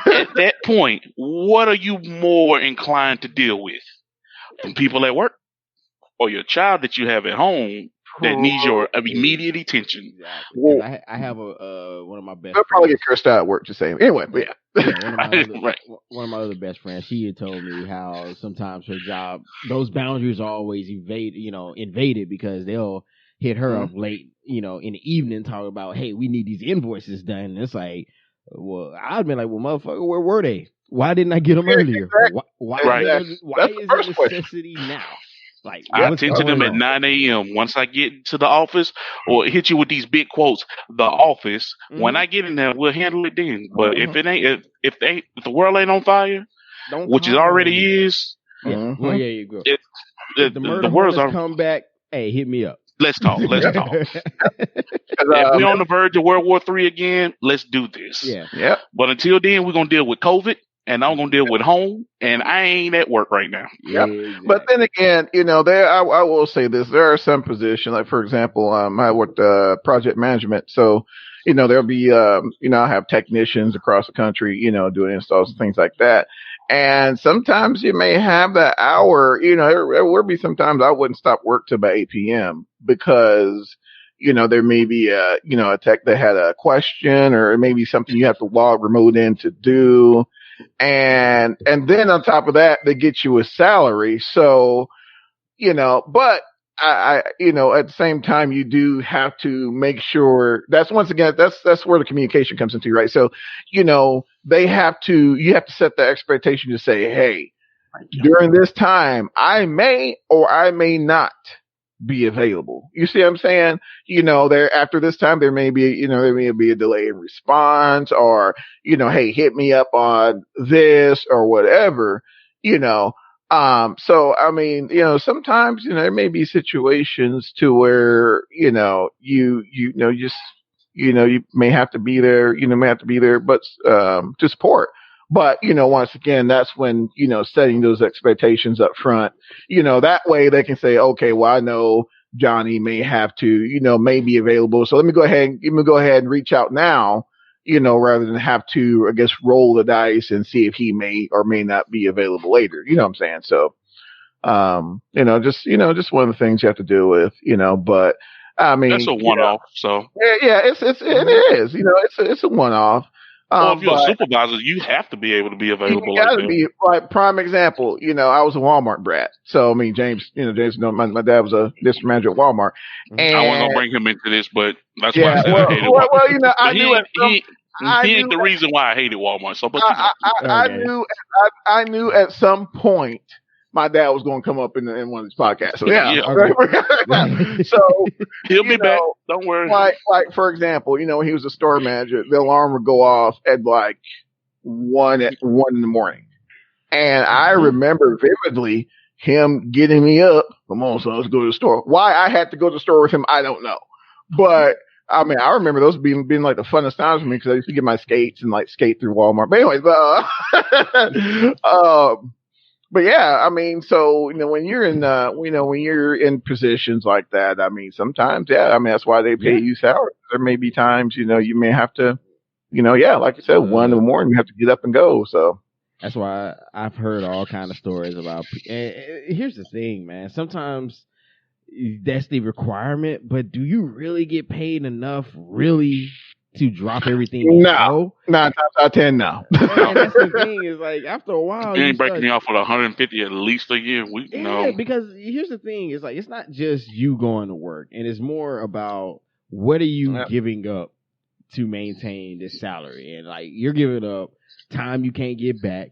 Speaker 2: At that point, what are you more inclined to deal with? From people at work or your child that you have at home that needs your immediate attention?
Speaker 1: Exactly. Well, I have one of my best.
Speaker 3: They'll probably get cursed out at work to say anyway. But
Speaker 1: one of my other best friends, she had told me how sometimes her job, those boundaries are always invaded because they'll hit her up late, in the evening, talk about, hey, we need these invoices done. And it's like, well, I'd been like, well, motherfucker, where were they? Why didn't I get them earlier?
Speaker 3: Exactly.
Speaker 1: Why
Speaker 3: Exactly.
Speaker 1: is it a necessity now? Like,
Speaker 2: I attend to them at 9 a.m. Once I get to the office, or hit you with these big quotes, the office. When I get in there, we'll handle it then. But if it ain't, if the world ain't on fire, which it already is,
Speaker 1: well, yeah, you go.
Speaker 2: If the world's
Speaker 1: come back, hey, hit me up.
Speaker 2: Let's talk. If we're on the verge of World War III again, let's do this.
Speaker 3: Yeah.
Speaker 2: But until then, we're gonna deal with COVID. And I'm going to deal with home, and I ain't at work right now.
Speaker 3: Yep. Exactly. But then again, I will say this. There are some positions, like, for example, I worked project management. So, there'll be, I have technicians across the country, doing installs and things like that. And sometimes you may have that hour, there will be sometimes I wouldn't stop work till about 8 p.m. because, there may be a tech that had a question, or it may be something you have to log remote in to do. And then on top of that, they get you a salary. So, but I at the same time, you do have to make sure that's once again, that's where the communication comes into, right? So, you have to set the expectation to say, hey, during this time, I may or I may not be available. You see what I'm saying? There after this time there may be a delay in response, or hey, hit me up on this or whatever. So I mean, sometimes there may be situations to where you may have to be there, but to support. But, once again, that's when, setting those expectations up front, that way they can say, okay, well, I know Johnny may have to, may be available. So let me go ahead and reach out now, rather than have to, I guess, roll the dice and see if he may or may not be available later. You know what I'm saying? So, just one of the things you have to deal with, but I mean,
Speaker 2: that's a one-off. So
Speaker 3: yeah, it is, it's a one-off.
Speaker 2: Well, if you're a supervisor, you have to be able to be available.
Speaker 3: You got to be, like, prime example. I was a Walmart brat, so I mean, James, my dad was a district manager at Walmart. And
Speaker 2: I wasn't gonna bring him into this, but that's why I said I hated Walmart.
Speaker 3: Well, I knew
Speaker 2: he ain't the reason why I hated Walmart. So, but
Speaker 3: I knew at some point my dad was going to come up in one of these podcasts. So yeah. So
Speaker 2: he'll be back. Don't worry.
Speaker 3: Like for example, when he was a store manager, the alarm would go off at like 1 in the morning, and I remember vividly him getting me up. Come on, son, let's go to the store. Why I had to go to the store with him, I don't know, but I mean, I remember those being like the funnest times for me because I used to get my skates and like skate through Walmart. But anyways, but yeah, I mean, so when you're in, when you're in positions like that, I mean, sometimes, yeah, I mean, that's why they pay you salary. There may be times, you may have to, yeah, like you said, 1 in the morning, you have to get up and go. So
Speaker 1: that's why I've heard all kind of stories about. And here's the thing, man. Sometimes that's the requirement, but do you really get paid enough, really, to drop everything?
Speaker 3: No, 9 times out of 10, no.
Speaker 1: And that's the thing is like after a while,
Speaker 2: You ain't breaking me off with 150 at least a year.
Speaker 1: Because here's the thing: is like it's not just you going to work, and it's more about what are you giving up to maintain this salary, and like you're giving up time you can't get back,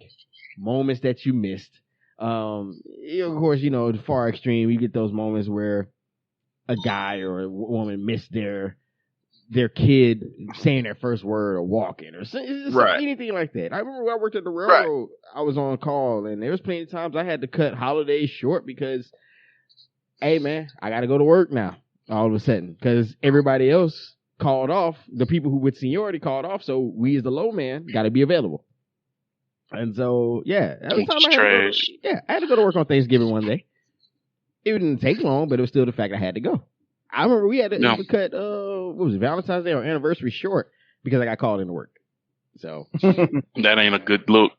Speaker 1: moments that you missed. Of course, the far extreme, you get those moments where a guy or a woman missed their kid saying their first word or walking or anything like that. I remember when I worked at the railroad, I was on call, and there was plenty of times I had to cut holidays short because, hey man, I got to go to work now all of a sudden because everybody else called off. The people who with seniority called off, so we as the low man got to be available. And so, yeah, that was time I had to go to work on Thanksgiving one day. It didn't take long, but it was still the fact I had to go. I remember we had to cut, what was it, Valentine's Day or anniversary short because I got called into work. So
Speaker 2: that ain't a good look.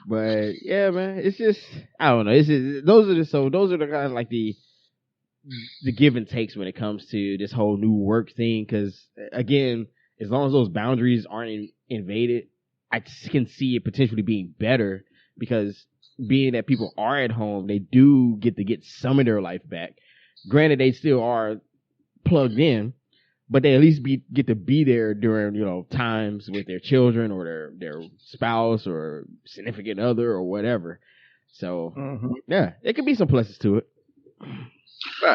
Speaker 1: But yeah, man, it's just, I don't know. Those are the kind of like the give and takes when it comes to this whole new work thing. Because again, as long as those boundaries aren't invaded, I can see it potentially being better because being that people are at home, they do get some of their life back. Granted, they still are plugged in, but they at least get to be there during, times with their children or their spouse or significant other or whatever. So, yeah, it could be some pluses to it.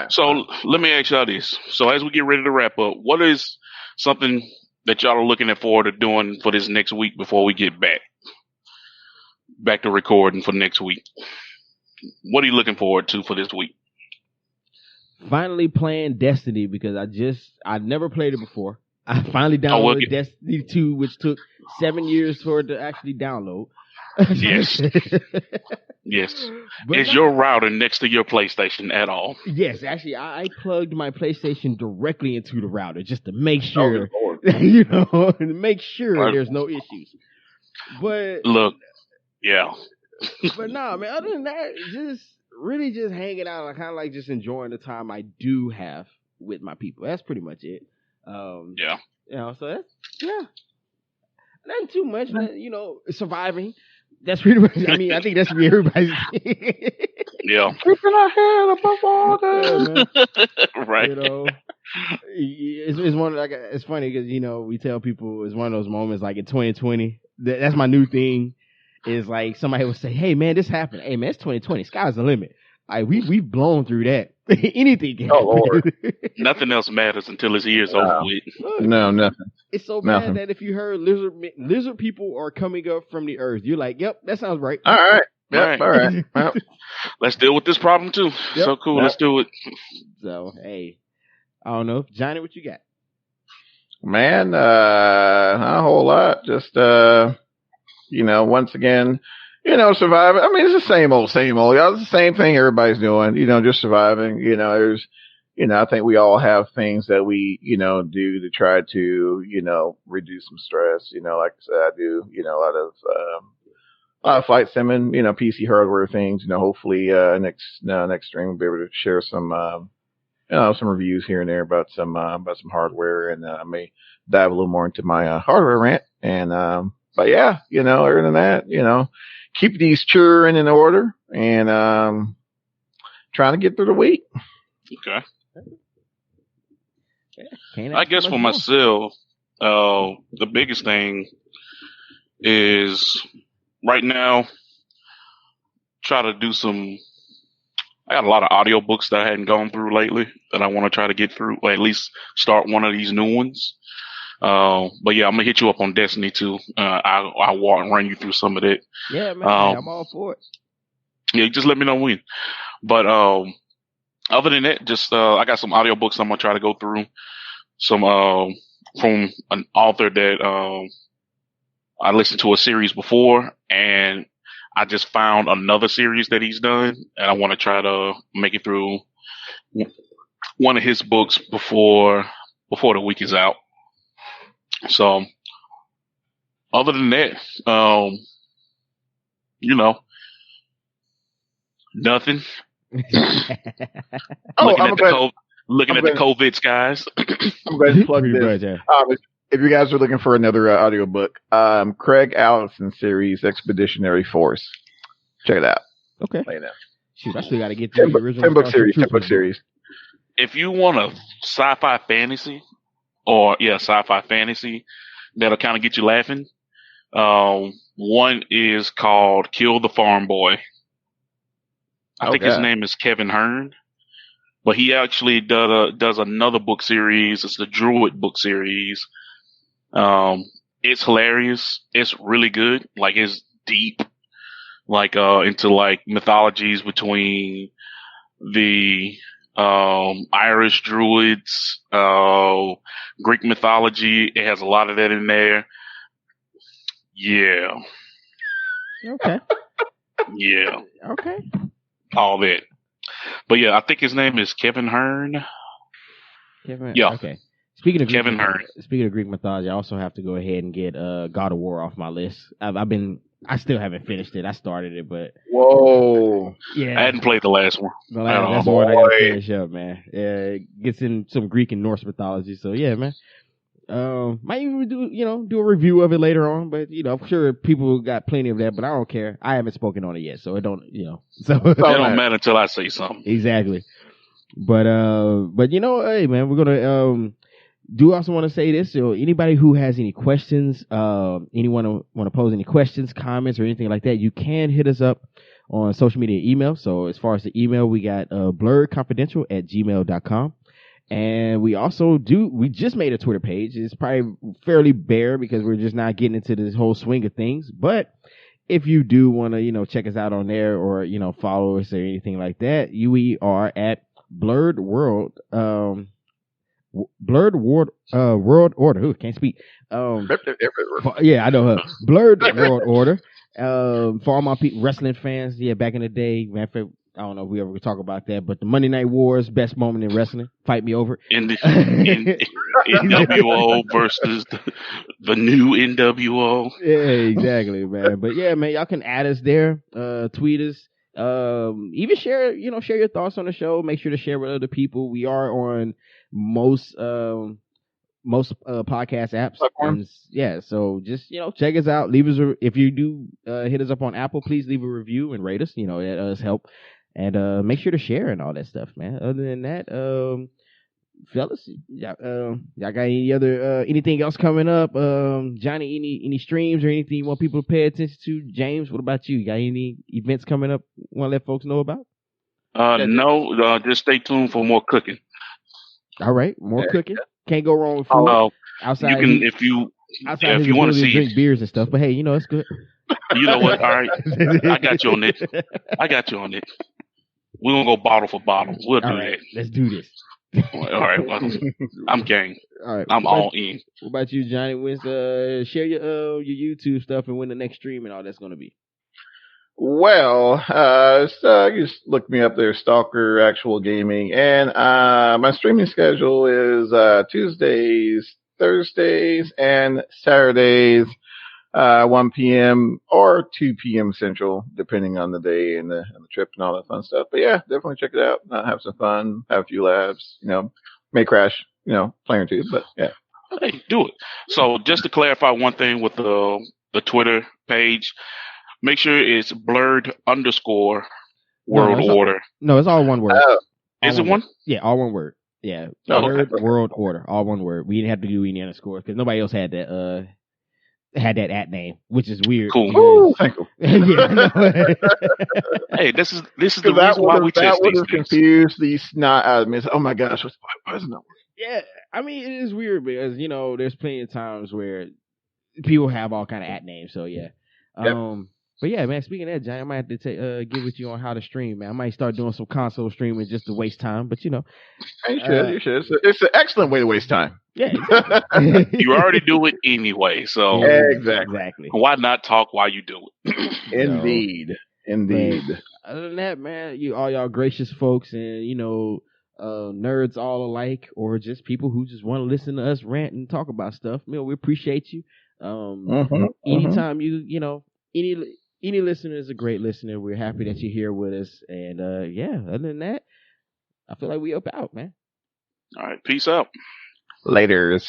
Speaker 2: So let me ask y'all this. So as we get ready to wrap up, what is something that y'all are looking forward to doing for this next week before we get back to recording for next week? What are you looking forward to for this week?
Speaker 1: Finally playing Destiny because I never played it before. I finally downloaded Destiny 2, which took 7 years for it to actually download.
Speaker 2: Yes. Yes. Is your router next to your PlayStation at all?
Speaker 1: Yes, actually, I plugged my PlayStation directly into the router just to make sure, to make sure there's no issues. But
Speaker 2: look, yeah.
Speaker 1: But nah, man. Other than that, just hanging out. I kind of like just enjoying the time I do have with my people. That's pretty much it.
Speaker 2: Yeah.
Speaker 1: So that's nothing too much. Surviving. That's pretty much. I mean, I think that should be everybody's.
Speaker 2: Yeah.
Speaker 3: Keeping our head above water.
Speaker 1: Yeah,
Speaker 2: right.
Speaker 1: It's one. It's funny because we tell people it's one of those moments like in 2020. That's my new thing. Is like somebody will say, "Hey man, this happened. Hey man, it's 2020. Sky's the limit. Like we've blown through that. Anything can happen.
Speaker 3: Lord.
Speaker 2: Nothing else matters until this year's over with.
Speaker 1: Look,
Speaker 3: no, nothing.
Speaker 1: It's so bad that if you heard lizard people are coming up from the earth, you're like, "Yep, that sounds right."
Speaker 3: All right. Yep, all right. Yep.
Speaker 2: Let's deal with this problem too.
Speaker 1: Yep.
Speaker 2: So cool. Yep. Let's do it.
Speaker 1: So hey, I don't know, Johnny, what you got?
Speaker 3: Man, not a whole lot. Just once again, surviving. I mean, it's the same old. It's the same thing everybody's doing, just surviving. There's, I think we all have things that we, do to try to, reduce some stress. Like I said, I do, a lot of flight simming, PC hardware things. Hopefully, next stream we'll be able to share some, some reviews here and there about some hardware, and I may dive a little more into my hardware rant. And but yeah, other than that, keep these churning in order and trying to get through the week.
Speaker 2: Okay.
Speaker 1: Yeah,
Speaker 2: I guess for myself, the biggest thing is right now try to do some. I got a lot of audiobooks that I hadn't gone through lately that I want to try to get through, or at least start one of these new ones. But yeah, I'm gonna hit you up on Destiny too. I'll walk and run you through some of that.
Speaker 1: Yeah, man, I'm all for it.
Speaker 2: Yeah, just let me know when. But other than that, just I got some audiobooks I'm gonna try to go through. from an author that I listened to a series before, and I just found another series that he's done, and I want to try to make it through one of his books before the week is out. So, other than that, nothing. Looking at the COVID skies.
Speaker 3: I'm glad you plugged this.
Speaker 1: Yeah.
Speaker 3: If you guys are looking for another audiobook, Craig Allison series, Expeditionary Force. Check it out.
Speaker 1: Okay.
Speaker 3: Play it out.
Speaker 1: Shoot, I still got to get through the original
Speaker 3: 10 book series.
Speaker 2: If you want a sci-fi fantasy, that'll kind of get you laughing. One is called Kill the Farm Boy. I think his name is Kevin Hearn, but he actually does another book series. It's the Druid book series. It's hilarious. It's really good. Like, it's deep, like into like mythologies between the Irish Druids, Greek mythology. It has a lot of that in there. Yeah.
Speaker 1: Okay.
Speaker 2: Yeah.
Speaker 1: Okay.
Speaker 2: All that. But yeah, I think his name is Kevin Hearn. Yeah.
Speaker 1: Okay. Speaking of
Speaker 2: Kevin Hearn.
Speaker 1: Speaking of Greek mythology, I also have to go ahead and get God of War off my list. I still haven't finished it. I started it, but
Speaker 3: whoa,
Speaker 1: yeah,
Speaker 2: I hadn't played the last one.
Speaker 1: That's the one I gotta finish up, man. Yeah, it gets in some Greek and Norse mythology, so yeah, man. Might even do a review of it later on, but I'm sure people got plenty of that, but I don't care. I haven't spoken on it yet, so it don't, so
Speaker 2: it don't matter until I say something.
Speaker 1: Exactly. But hey man, we're gonna do also want to say this. So anybody who has any questions, anyone want to pose any questions, comments, or anything like that, you can hit us up on social media email. So as far as the email, we got blerdconfidential@gmail.com. And we just made a Twitter page. It's probably fairly bare because we're just not getting into this whole swing of things. But if you do want to, check us out on there or, follow us or anything like that, we are at Blerd World, Blerd World Order. Ooh, can't speak. Yeah, I know her. Blerd World Order. For all my wrestling fans, back in the day, man, I don't know if we ever could talk about that, but the Monday Night Wars, best moment in wrestling. Fight me over.
Speaker 2: NWO versus the new NWO.
Speaker 1: Yeah, exactly, man. But yeah, man, y'all can add us there, tweet us, even share your thoughts on the show. Make sure to share with other people. We are on most podcast apps. And, so just check us out. Leave us if you do hit us up on Apple, please leave a review and rate us. That does help. And make sure to share and all that stuff, man. Other than that, fellas, y'all got anything else coming up? Johnny, any streams or anything you want people to pay attention to? James, what about you? Got any events coming up you want to let folks know about?
Speaker 2: No, just stay tuned for more cooking.
Speaker 1: All right, more cooking. Can't go wrong with food. Outside,
Speaker 2: you can if you want to see
Speaker 1: drink beers and stuff. But hey, it's good.
Speaker 2: You know what? All right, I got you on it. We're gonna go bottle for bottle. We'll do that.
Speaker 1: Let's do this.
Speaker 2: All right, well, I'm game.
Speaker 1: All right,
Speaker 2: I'm all in.
Speaker 1: What about you, Johnny? Share your YouTube stuff and when the next stream and all that's gonna be.
Speaker 3: Well, you just look me up there, Stalker Actual Gaming, and my streaming schedule is Tuesdays, Thursdays, and Saturdays, 1 p.m. or 2 p.m. Central, depending on the day and the trip and all that fun stuff. But yeah, definitely check it out. Have some fun, have a few laughs. May crash, player or two, but yeah.
Speaker 2: Hey, do it. So just to clarify one thing with the Twitter page. Make sure it's Blerd_World Order.
Speaker 1: No, it's all one word.
Speaker 2: Is it one?
Speaker 1: Yeah, all one word. Yeah, Blerd World Order, all one word. We didn't have to do any underscore because nobody else had that @ name, which is weird.
Speaker 2: Cool.
Speaker 3: Ooh, thank you.
Speaker 2: Hey, this is the reason why we test these things.
Speaker 3: Confused these not out of me. Oh my gosh, why isn't that?
Speaker 1: Yeah, I mean it is weird because there's plenty of times where people have all kind of @ names. So yeah.
Speaker 3: Yep.
Speaker 1: But yeah, man, speaking of that, Johnny, I might have to get with you on how to stream, man. I might start doing some console streaming just to waste time, but
Speaker 3: You should. It's an excellent way to waste time.
Speaker 1: Yeah, exactly.
Speaker 2: You already do it anyway, so
Speaker 3: Exactly.
Speaker 2: why not talk while you do it?
Speaker 3: Indeed. Indeed.
Speaker 1: But other than that, man, you all y'all gracious folks, and nerds all alike, or just people who just want to listen to us rant and talk about stuff. We appreciate you. Anytime any listener is a great listener. We're happy that you're here with us, and other than that, I feel like we up out, man.
Speaker 2: All right, peace out.
Speaker 3: Laters.